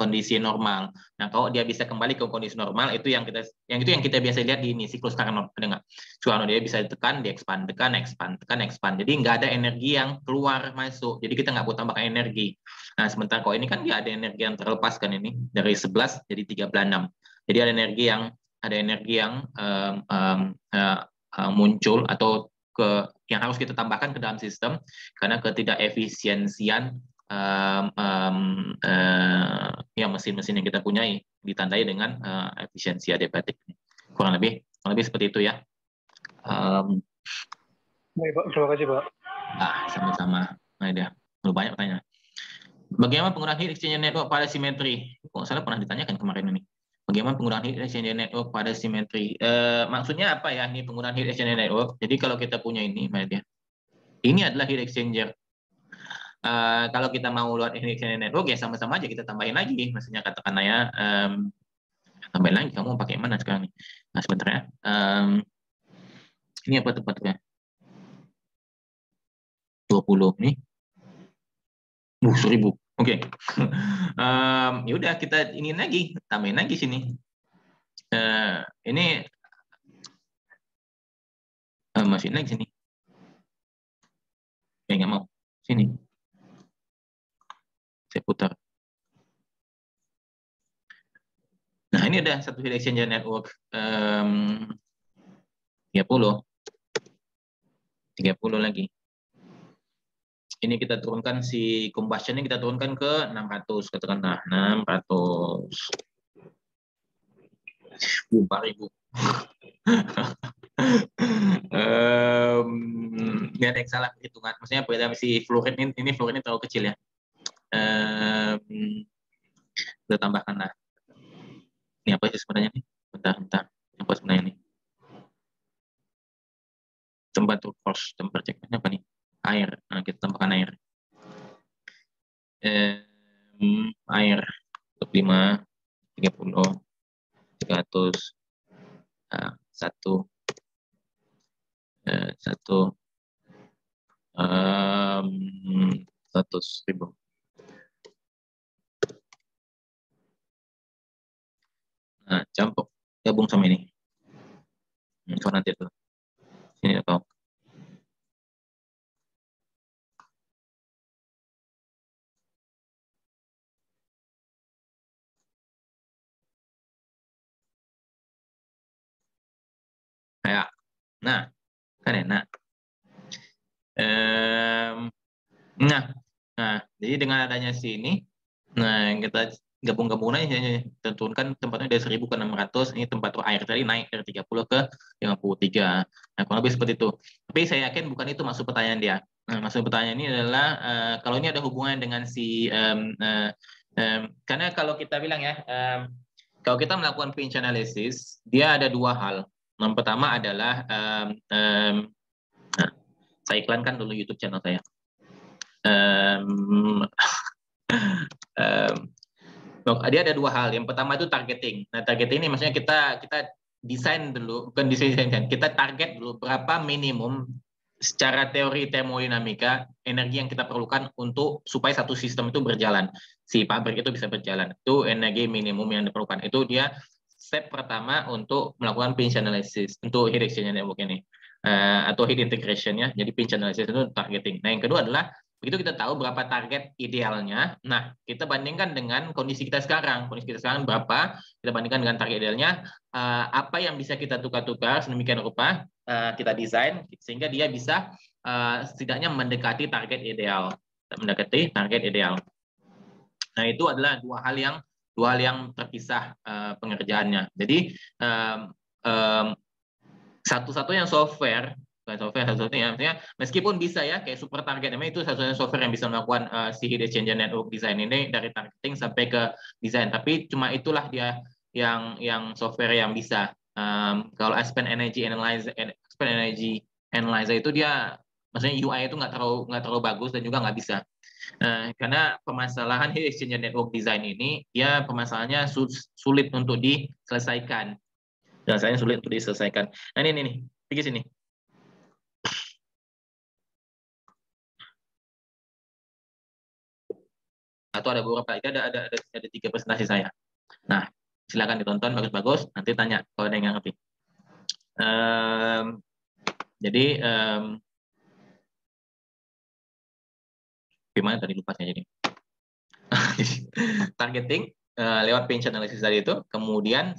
kondisi normal. Nah, kalau dia bisa kembali ke kondisi normal, itu yang kita biasa lihat di ini siklus Carnot, ada nggak? Soalnya dia bisa ditekan, expand. Jadi nggak ada energi yang keluar masuk. Jadi kita nggak perlu tambahkan energi. Nah, sementara kalau ini kan dia ada energi yang terlepaskan ini dari 11 jadi 36. Jadi ada energi yang muncul atau yang harus kita tambahkan ke dalam sistem karena ketidakefisiensian mesin-mesin yang kita punyai ditandai dengan efisiensi adiabatik. Kurang lebih seperti itu ya. Baik, Pak. Terima kasih, Pak. Sama-sama. Nah, dia banyak pertanyaan. Bagaimana penggunaan heat exchanger network pada simetri? Kok salah pernah ditanyakan kemarin ini. Bagaimana penggunaan heat exchanger network pada simetri? Maksudnya apa ya ini penggunaan heat exchanger network? Jadi kalau kita punya ini, dia. Ini adalah heat exchanger. Kalau kita mau luar heat exchanger network ya sama-sama aja kita tambahin lagi. Maksudnya katakanlah ya, tambahin lagi. Kamu pakai mana sekarang nih? Nah sebentar ya. Ini apa tepatnya? 20 nih. 1000. Oke. Ya udah kita ini lagi, tambahin lagi sini. Ini masukin lagi sini. Nggak mau. Sini. Saya putar. Nah ini ada satu heat exchanger network 30 lagi. Ini kita turunkan si combustion-nya, kita turunkan ke 600, katakanlah 600. 4.000. Ini ada yang salah perhitungan. Maksudnya pada si fluorine ini fluorine terlalu kecil ya. Kita tambahkan lah. Ini apa sih sebenarnya nih? Bentar. Apa sebenarnya nih? Temperature force, temperature apa nih? Air. Nah, kita tambahkan air. Air 25, 30, 300, 1, 100.000. Nah, campur gabung sama ini. Nanti tuh. Sini atau kayak, nah, kan enak. Jadi dengan adanya sini, nah kita gabung-gabung aja, kita turunkan tempatnya dari 1.000 ke 600. Ini temperatur air tadi naik dari 30 ke 53. Nah, kurang lebih seperti itu. Tapi saya yakin bukan itu maksud pertanyaan dia. Nah, maksud pertanyaan ini adalah kalau ini ada hubungan dengan si karena kalau kita bilang ya, kalau kita melakukan pinch analysis, dia ada dua hal. Yang pertama adalah saya iklankan dulu YouTube channel saya. Dia ada dua hal. Yang pertama itu targeting. Nah, targeting ini maksudnya kita desain dulu, bukan desain, kita target dulu berapa minimum secara teori termodinamika energi yang kita perlukan untuk supaya satu sistem itu berjalan, si pabrik itu bisa berjalan. Itu energi minimum yang diperlukan. Itu dia step pertama untuk melakukan pinch analysis untuk heat exchanger network ini, atau heat integration ya. Jadi pinch analysis itu targeting. Nah, yang kedua adalah begitu kita tahu berapa target idealnya, nah kita bandingkan dengan kondisi kita sekarang. Kondisi kita sekarang berapa, kita bandingkan dengan target idealnya, apa yang bisa kita tukar-tukar sedemikian rupa, kita desain sehingga dia bisa setidaknya mendekati target ideal. Nah, itu adalah dua hal yang terpisah pengerjaannya. Jadi satu-satunya software satu-satunya, meskipun bisa ya kayak super target, namanya itu satu-satunya software yang bisa melakukan si heat exchanger network design ini dari targeting sampai ke desain. Tapi cuma itulah dia yang software yang bisa. Kalau Aspen Energy Analyzer itu dia, maksudnya UI itu nggak terlalu bagus dan juga nggak bisa. Karena permasalahan heat exchanger network design ini, dia permasalahannya sulit untuk diselesaikan. Nah, ini pergi sini. Atau ada beberapa, ada 3 presentasi saya. Nah, silakan ditonton, bagus-bagus. Nanti tanya kalau ada yang nggak ngerti. Jadi gimana tadi, lupa saya jadi. Targeting lewat pinch analysis tadi itu, kemudian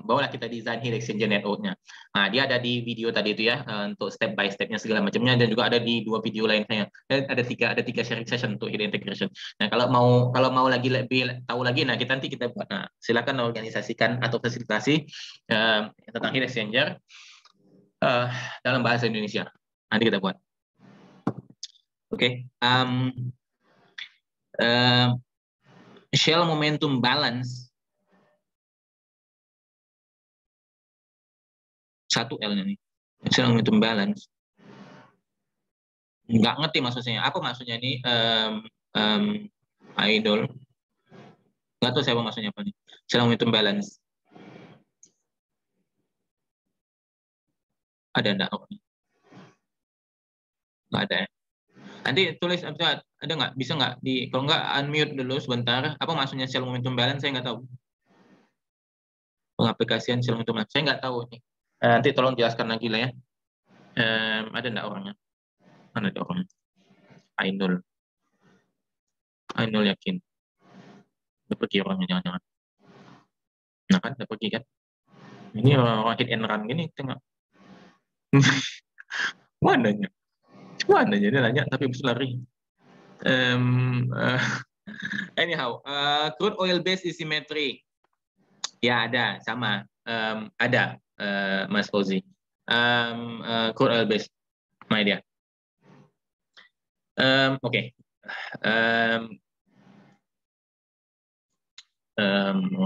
barulah kita desain heat exchanger network-nya. Nah, dia ada di video tadi itu ya, untuk step by step-nya segala macamnya, dan juga ada di 2 video lain saya. Ada tiga sharing session untuk heat integration. Nah, kalau mau lagi lebih tahu lagi, nah nanti kita buat. Nah, silakan organisasikan atau fasilitasi tentang heat exchanger dalam bahasa Indonesia. Nanti kita buat. Oke. Shell momentum balance 1L-nya nih. Shell momentum balance. Nggak ngerti maksudnya. Apa maksudnya nih? Idol. Nggak tahu saya maksudnya apa nih. Shell momentum balance. Ada enggak? Nggak ada ya. Nanti tulis, ada nggak? Bisa nggak? Kalau nggak, unmute dulu sebentar. Apa maksudnya shell momentum balance? Saya nggak tahu. Pengaplikasian shell momentum balance. Saya nggak tahu nih. Nanti tolong jelaskan lagi lah ya. Ada nggak orangnya? Mana ada orangnya? Ainul yakin. Pergi orangnya, jangan-jangan. Nah kan udah pergi kan. Ini orang hit and run gini tengok. Mananya? Mana dia nanya tapi bisa lari. Anyhow, crude oil based asymmetry. Ya ada, sama. Ada, Mas Fauzi. Crude oil based, my dia. Oke.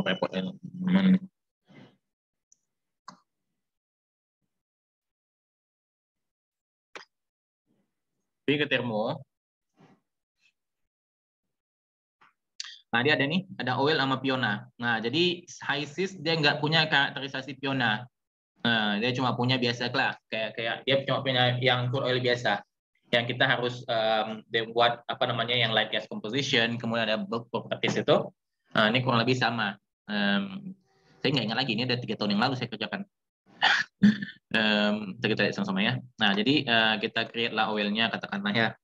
Repot ya. Pergi ke termo. Nah, dia ada nih, ada oil sama piona. Nah, jadi HISIS dia nggak punya karakterisasi piona. Nah, dia cuma punya biasa lah, kayak dia cuma punya yang crude oil biasa. Yang kita harus buat apa namanya yang light gas composition, kemudian ada bulk properties itu. Ini kurang lebih sama. Saya nggak ingat lagi, ini ada 3 tahun yang lalu saya kerjakan. Kita lihat sama-sama ya. Nah, jadi kita create lah oilnya, katakanlah ya.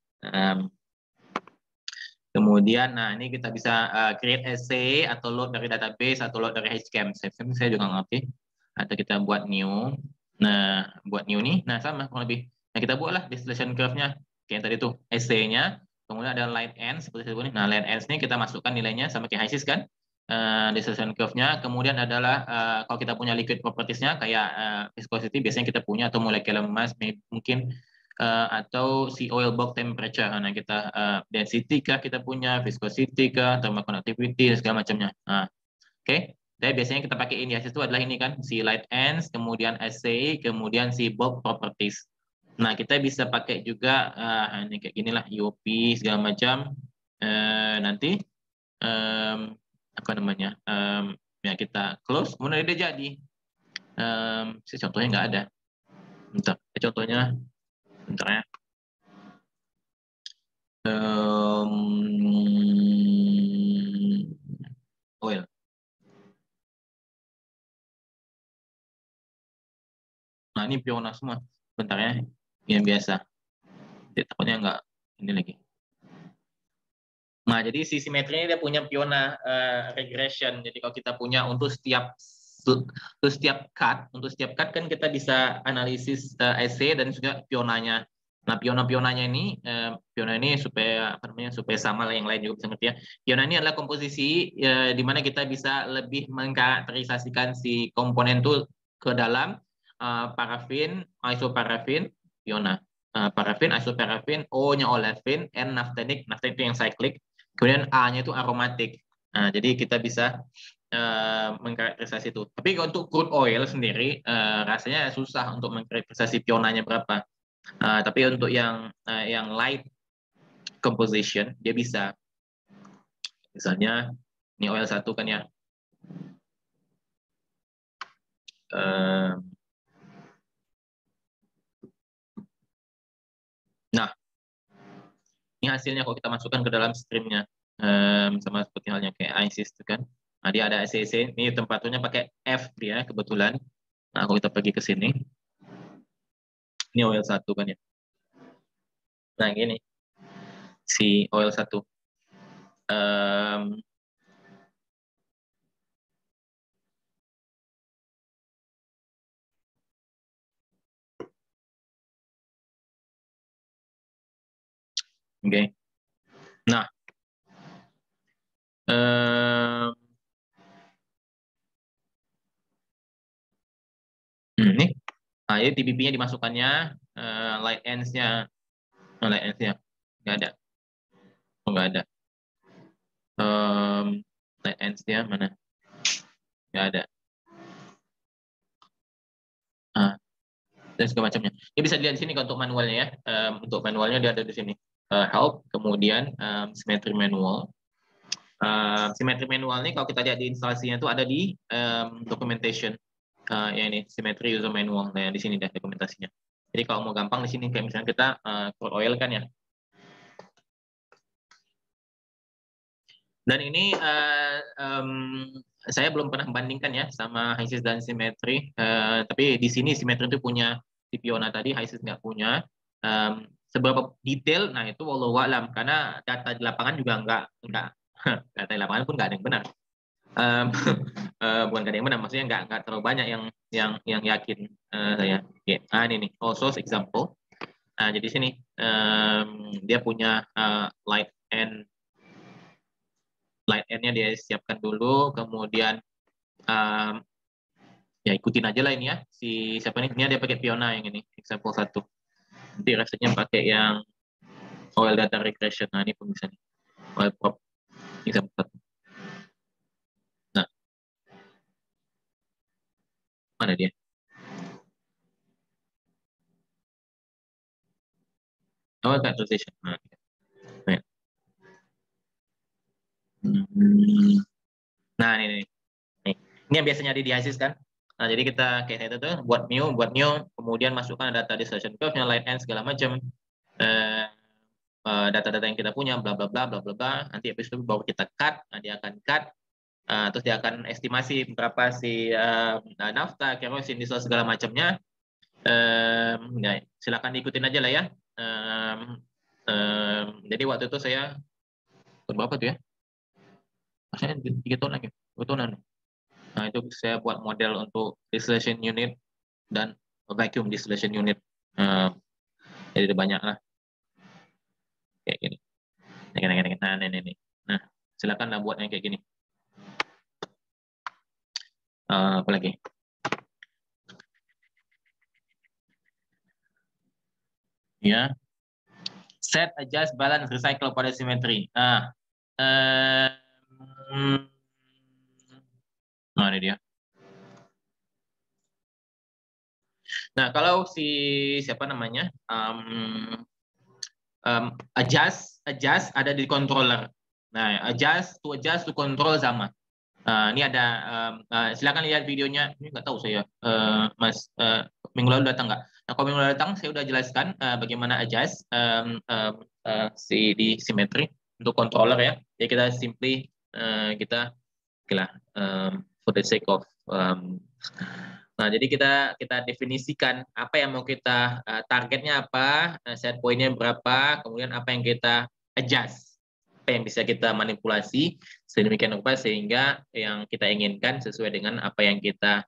Kemudian, nah ini kita bisa create essay atau load dari database atau load dari HCAM. Saya juga ngerti. Atau kita buat new. Nah, buat new nih, nah sama kurang lebih. Nah, kita buatlah distillation curve-nya. Kayak tadi tuh, essay-nya. Kemudian ada light ends, seperti ini. Nah, light ends ini kita masukkan nilainya sama kayak HISIS kan. Distillation curve-nya. Kemudian adalah, kalau kita punya liquid properties-nya, kayak viscosity, biasanya kita punya, atau molecular mass, mungkin atau si oil bulk temperature. Nah, kita density kah kita punya, viscosity kah, thermal conductivity dan segala macamnya. Nah, oke. Jadi biasanya kita pakai ini itu adalah ini kan, si light ends, kemudian assay, kemudian si bulk properties. Nah, kita bisa pakai juga ini kayak ginilah UOP segala macam. Nanti apa namanya? Ya kita close, kemudian dia jadi. Contohnya nggak ada. Bentar, contohnya bentar ya. Oil. Nah, ini piona semua. Bentar ya, yang biasa. Jadi, takutnya nggak ini lagi. Nah, jadi si simetri ini dia punya piona regression. Jadi kalau kita punya untuk setiap cut kan kita bisa analisis essay dan juga pionanya. Nah, pionanya ini supaya apa namanya supaya sama lah yang lain juga bisa ngerti ya. Piona ini adalah komposisi di mana kita bisa lebih mengkarakterisasikan si komponen itu ke dalam parafin, isoparafin, piona. Parafin, isoparafin, O-nya olefin, N naphthenic itu yang cyclic, kemudian A-nya itu aromatik. Nah, jadi kita bisa mengkarakterisasi itu. Tapi untuk crude oil sendiri rasanya susah untuk mengkarakterisasi pionanya berapa. Tapi untuk yang light composition dia bisa. Misalnya ini oil 1 kan ya. Nah, ini hasilnya kalau kita masukkan ke dalam streamnya, sama seperti halnya kayak ISIS itu kan. Nah, dia ada SCC, ini temperaturnya pakai F dia kebetulan. Nah, kalau kita pergi ke sini, ini oil 1 kan ya. Nah, gini, si oil 1. Oke. Nah, ini, nah ini TBP-nya dimasukkannya, light ends-nya, nggak ada, nggak ada. Light ends-nya mana? Nggak ada. Dan segala macamnya. Ini bisa dilihat di sini untuk manualnya ya. Untuk manualnya dia ada di sini. Help, kemudian symmetry manual. Symmetry manual ini kalau kita lihat di instalasinya itu ada di documentation. Ya ini symmetry user manual. Nah, di sini deh dokumentasinya. Jadi kalau mau gampang di sini kayak misalnya kita crude oil kan ya. Dan ini saya belum pernah membandingkan ya sama HISIS dan symmetry. Tapi di sini symmetry itu punya si piona tadi, HISIS nggak punya. Seberapa detail, nah itu wallahu a'lam, karena data di lapangan juga nggak data di lapangan pun nggak ada yang benar. Um, bukan gak ada yang menang, maksudnya nggak terlalu banyak yang yakin saya. Okay. Ini nih, source example. Jadi sini dia punya light end-nya dia siapkan dulu, kemudian ya ikutin aja lah ini ya. Si siapa nih? Ini dia pakai Fiona yang ini, example 1. Nanti rasanya pakai yang oil data regression. Nah, ini pemirsa nih. Oil prop example 1. Nah, mana dia? Oil characterization. Nah, ya. Nah, ini nih. Ini yang biasanya ada di ISIS kan. Nah, jadi kita kayak itu tuh buat new, kemudian masukkan data distortion curve-nya, light end segala macam. Data-data yang kita punya, bla bla bla bla bla bla. Nanti habis itu baru kita cut, nah, dia akan cut, terus dia akan estimasi berapa si nafta, kerosin, diesel segala macamnya. Ya, silakan diikutin aja lah ya. Jadi waktu itu saya berapa tuh ya? Saya 3 tahun lagi, 2 tahunan. Nah, itu saya buat model untuk distillation unit dan vacuum distillation unit. Jadi ada banyak lah kayak gini. Nah, ini. Nah, silakan lah buat yang kayak gini. Apa lagi? Ya, set, adjust, balance, recycle pada simetri. Ini dia. Nah, kalau si siapa namanya adjust ada di controller. Nah, adjust to control sama. Ini ada silakan lihat videonya. Ini nggak tahu saya, Mas, minggu lalu datang nggak? Nah, kalau minggu lalu datang saya udah jelaskan bagaimana adjust di simetri untuk controller ya. Jadi kita simply kita for the sake of nah, jadi kita definisikan apa yang mau kita targetnya apa, set pointnya berapa, kemudian apa yang kita adjust, apa yang bisa kita manipulasi sedemikian rupa sehingga yang kita inginkan sesuai dengan apa yang kita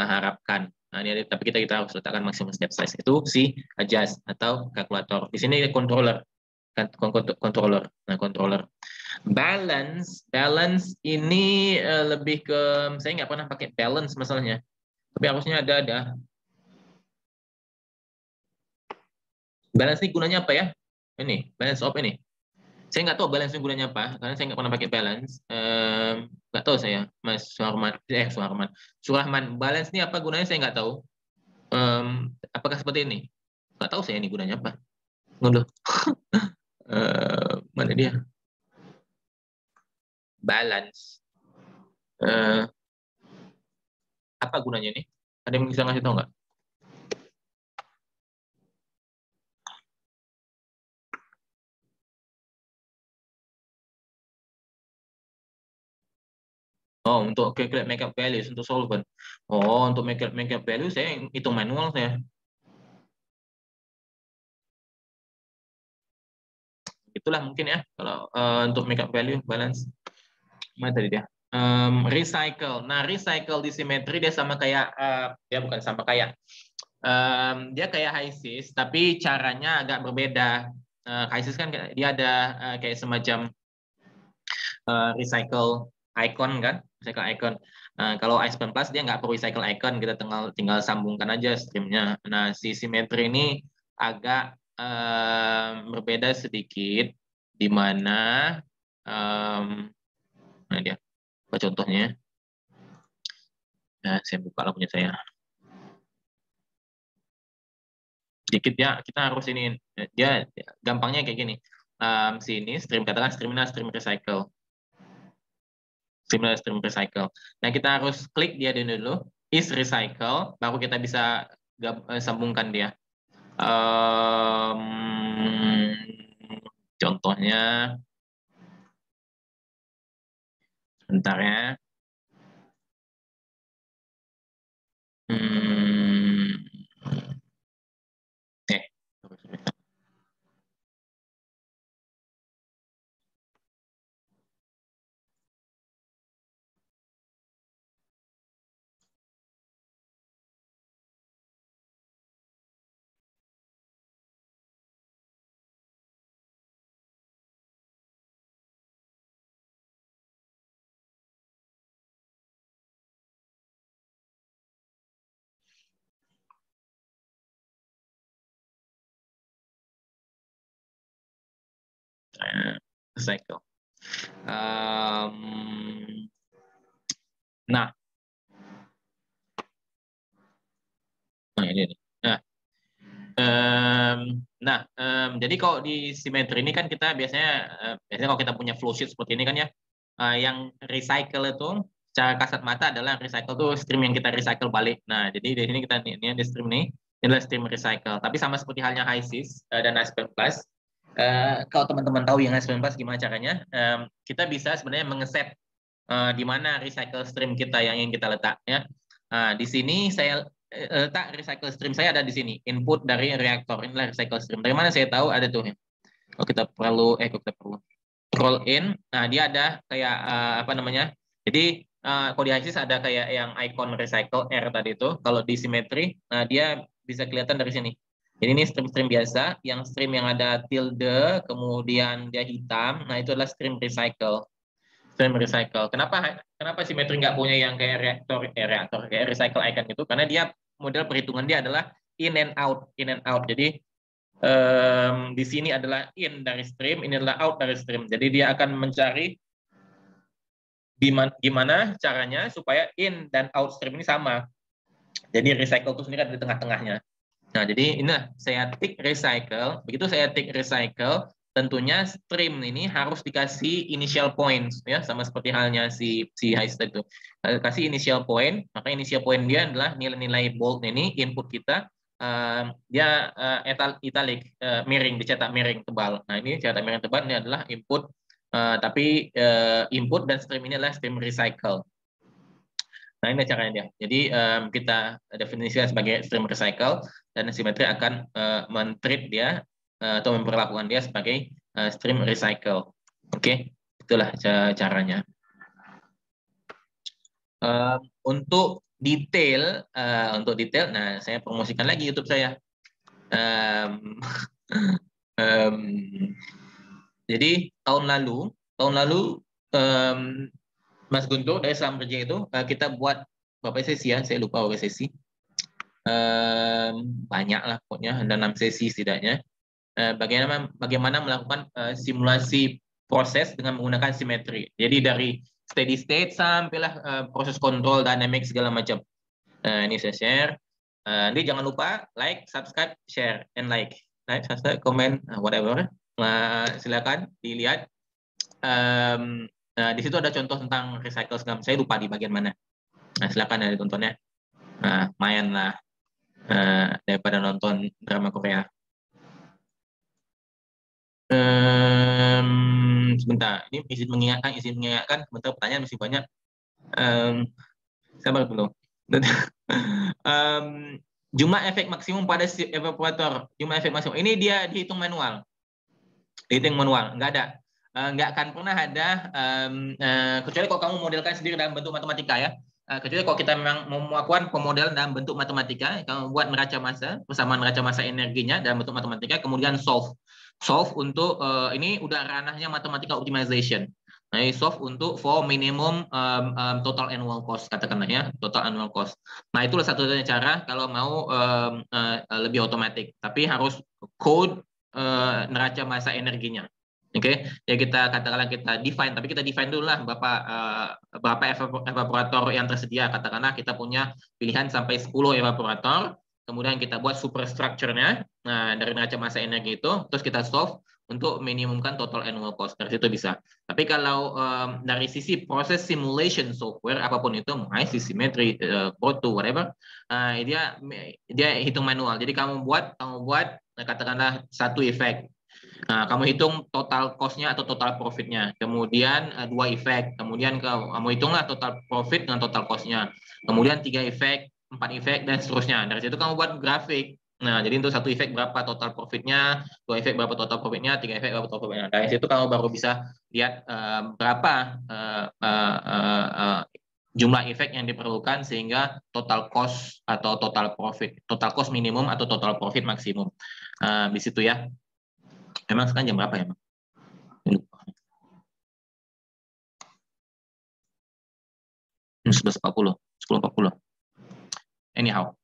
harapkan. Nah, ini tapi kita harus letakkan maximum step size itu si adjust atau kalkulator. Di sini controller. Nah, controller. Balance ini lebih ke saya nggak pernah pakai balance masalahnya. Tapi harusnya ada. Balance ini gunanya apa ya? Ini, balance of ini. Saya nggak tahu balance ini gunanya apa, karena saya nggak pernah pakai balance. Nggak tahu saya, Mas Surahman. Balance ini apa gunanya saya nggak tahu. Apakah seperti ini? Nggak tahu saya ini gunanya apa. Nggak mana dia? Balance. Apa gunanya ini? Ada yang bisa ngasih tahu nggak? Oh, untuk calculate makeup values untuk solvent. Oh, untuk makeup value saya hitung manual saya. Itulah mungkin ya kalau untuk makeup value balance. Mana tadi dia? Recycle. Nah, recycle di simetri dia sama kayak dia bukan sama kayak dia kayak HISIS tapi caranya agak berbeda. HISIS kan dia ada kayak semacam recycle icon kan, recycle icon. Kalau i9 Plus dia nggak perlu recycle icon, kita tinggal sambungkan aja streamnya. Nah, si simetri ini agak berbeda sedikit di mana nah dia apa contohnya? Nah, saya buka lah punya saya. Sedikit ya, kita harus ini dia gampangnya kayak gini. Sini stream katakan stream recycle. Stream recycle. Nah, kita harus klik dia dulu, is recycle, baru kita bisa sambungkan dia. Contohnya, sebentar ya. Recycle. Nah, ini. Jadi kalau di simetri ini kan kita biasanya kalau kita punya flowsheet seperti ini kan ya, yang recycle itu secara kasat mata adalah recycle tuh stream yang kita recycle balik. Nah, jadi di sini kita ini di stream ini adalah stream recycle. Tapi sama seperti halnya HYSYS dan ASP+, kalau teman-teman tahu yang ASP+ gimana caranya, kita bisa sebenarnya mengeset di mana recycle stream kita yang ingin kita letak ya. Di sini saya letak recycle stream saya ada di sini, input dari reaktor. Inilah recycle stream. Dari mana saya tahu ada tuh ya. Kalau kita perlu scroll in, nah dia ada kayak apa namanya? Jadi kalau di HYSYS ada kayak yang icon recycle R tadi itu. Kalau di simetri, dia bisa kelihatan dari sini. Jadi ini stream-stream biasa, yang stream yang ada tilde, kemudian dia hitam. Nah itu adalah stream recycle. Stream recycle. Kenapa simetri nggak punya yang kayak reaktor kayak recycle icon gitu? Karena dia model perhitungan dia adalah in and out. Jadi di sini adalah in dari stream, ini adalah out dari stream. Jadi dia akan mencari gimana caranya supaya in dan out stream ini sama. Jadi recycle itu sendiri ada di tengah-tengahnya. Nah, jadi ini saya tick recycle. Begitu saya tick recycle, tentunya stream ini harus dikasih initial points ya, sama seperti halnya si HYSYS itu. Kasih initial point, maka initial point dia adalah nilai-nilai bold ini input kita. Dia italic, miring, dicetak miring tebal. Nah, ini cetak miring tebal ini adalah input, tapi input dan stream ini adalah stream recycle. Nah, ini caranya dia. Jadi kita definisikan sebagai stream recycle, dan simetri akan men-treat dia atau memperlakukan dia sebagai stream recycle. Oke, itulah caranya. Untuk detail, nah saya promosikan lagi YouTube saya. Jadi tahun lalu Mas Guntur dari Saham Kerja itu kita buat berapa sesi ya? Saya lupa berapa sesi. Banyak lah pokoknya, ada 6 sesi setidaknya. Bagaimana melakukan simulasi proses dengan menggunakan simetri. Jadi dari steady state sampailah proses kontrol, dynamic segala macam. Ini saya share. Nanti jangan lupa like, subscribe, share, and like, subscribe, comment, whatever. Silakan dilihat. Di situ ada contoh tentang recycle segala. Saya lupa di bagian mana. Nah, silakan ada tontonnya. Lumayan lah daripada nonton drama Korea. Sebentar, ini izin mengingatkan. Sebentar, pertanyaan masih banyak. Sabar dulu. Jumlah efek maksimum pada evaporator. Jumlah efek maksimum. Ini dia dihitung manual. Nggak ada. Nggak akan pernah ada, kecuali kalau kamu modelkan sendiri dalam bentuk matematika ya. Kecuali kalau kita memang mau melakukan pemodelan dalam bentuk matematika, kamu buat neraca massa, persamaan neraca massa energinya dalam bentuk matematika, kemudian solve untuk ini udah ranahnya matematika optimization. Nah, solve untuk for minimum total annual cost, katakanlah ya, total annual cost. Nah, itulah satu-satunya cara kalau mau lebih otomatis, tapi harus code neraca massa energinya. Oke, ya kita katakanlah kita define, tapi kita define dulu lah berapa evaporator yang tersedia. Katakanlah kita punya pilihan sampai 10 evaporator, kemudian kita buat superstructure-nya dari neraca massa energi itu, terus kita solve untuk minimumkan total annual cost. Dari situ bisa. Tapi kalau dari sisi proses simulation software, apapun itu, HYSYS, simetri, Proto, whatever, dia hitung manual. Jadi kamu buat katakanlah satu efek. Nah, kamu hitung total cost-nya atau total profit-nya. Kemudian 2 efek. Kemudian kamu hitunglah total profit dengan total cost-nya. Kemudian 3 efek, 4 efek, dan seterusnya. Dari situ kamu buat grafik. Nah, jadi untuk satu efek berapa total profit-nya, 2 efek berapa total profit-nya, 3 efek berapa total profit-nya. Dari situ kamu baru bisa lihat berapa jumlah efek yang diperlukan sehingga total cost atau total profit, total cost minimum atau total profit maksimum. Di situ ya. Emang sekarang jam berapa ya, Bang? Lupa. 11.40, 10.40. Anyhow.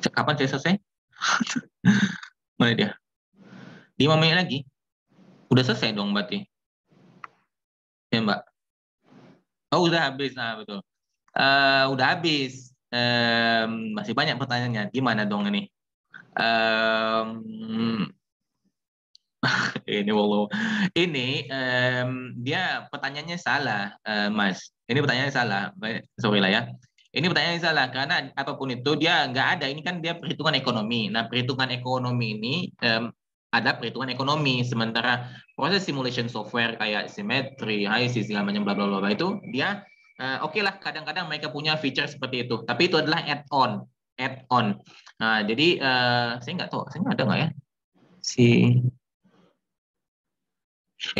Kapan saya selesai? Mana dia? 5 menit lagi. Udah selesai dong berarti. Ya, Mbak. Oh, udah habis. Nah, betul. Udah habis. Masih banyak pertanyaannya. Gimana dong ini? Ini wallo. Ini dia pertanyaannya salah, Mas. Ini pertanyaannya salah. Sorry lah ya. Ini pertanyaannya salah karena apapun itu dia nggak ada. Ini kan dia perhitungan ekonomi. Nah, perhitungan ekonomi ini ada perhitungan ekonomi. Sementara proses simulation software kayak simetri, HISIS, segala macam bla bla bla itu dia oke lah. Kadang-kadang mereka punya feature seperti itu. Tapi itu adalah add-on, add-on. Nah, jadi saya nggak tahu, saya ada nggak ya si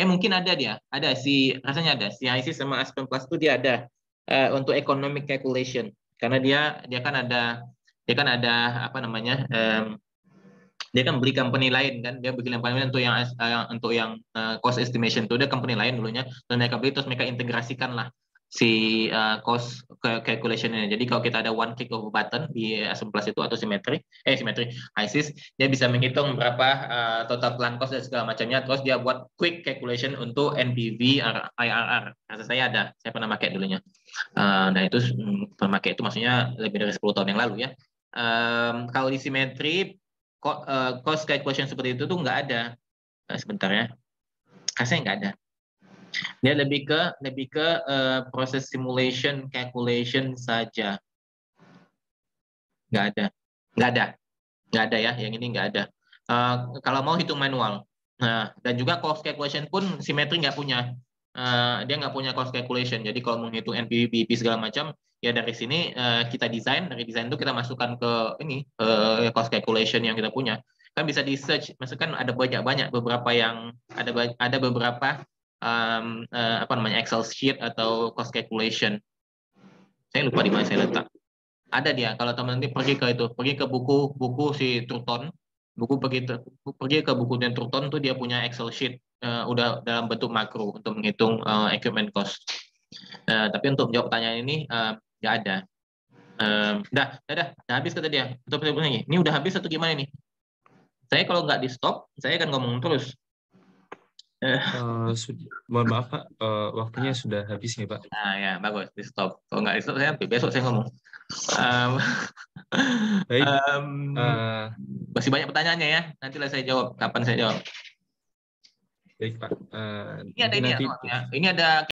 mungkin ada dia, ada rasanya ada IC sama Aspen Plus itu dia ada untuk economic calculation karena dia kan ada apa namanya dia kan beli company lain kan, dia beli company lain untuk yang cost estimation itu dia company lain dulunya dan mereka beli terus mereka integrasikan lah si cost calculation-nya. Jadi kalau kita ada one click of a button di Aspen Plus itu atau simetri ISIS, dia bisa menghitung berapa total plan cost dan segala macamnya. Terus dia buat quick calculation untuk NPV, IRR. Rasa saya ada, saya pernah pakai dulunya. Nah itu pernah pakai itu maksudnya lebih dari 10 tahun yang lalu ya. Kalau di simetri cost calculation seperti itu tuh nggak ada. Sebentar ya, rasanya nggak ada. Dia lebih ke proses simulation calculation saja. Nggak ada ya, yang ini nggak ada. Kalau mau hitung manual. Nah, dan juga cost calculation pun simetri nggak punya. Dia nggak punya cost calculation. Jadi kalau mau hitung NPV, BIP segala macam, ya dari sini kita desain. Dari desain itu kita masukkan ke ini cost calculation yang kita punya. Kan bisa di search. Maksudnya kan ada banyak beberapa yang ada beberapa apa namanya Excel sheet atau cost calculation. Saya lupa di mana saya letak. Ada dia. Kalau teman-teman pergi ke buku si Turton, pergi ke buku dan Turton tuh dia punya Excel sheet udah dalam bentuk makro untuk menghitung equipment cost. Tapi untuk menjawab pertanyaan ini nggak ada. Udah habis kata dia. Ini udah habis atau gimana nih? Saya kalau nggak di stop, saya akan ngomong terus. Mohon maaf Pak, waktunya sudah habis nih Pak. Nah ya bagus di stop. Kalau nggak di stop saya besok saya ngomong. Baik. Masih banyak pertanyaannya ya. Nantilah saya jawab. Kapan saya jawab? Baik Pak. Ini ada ini ada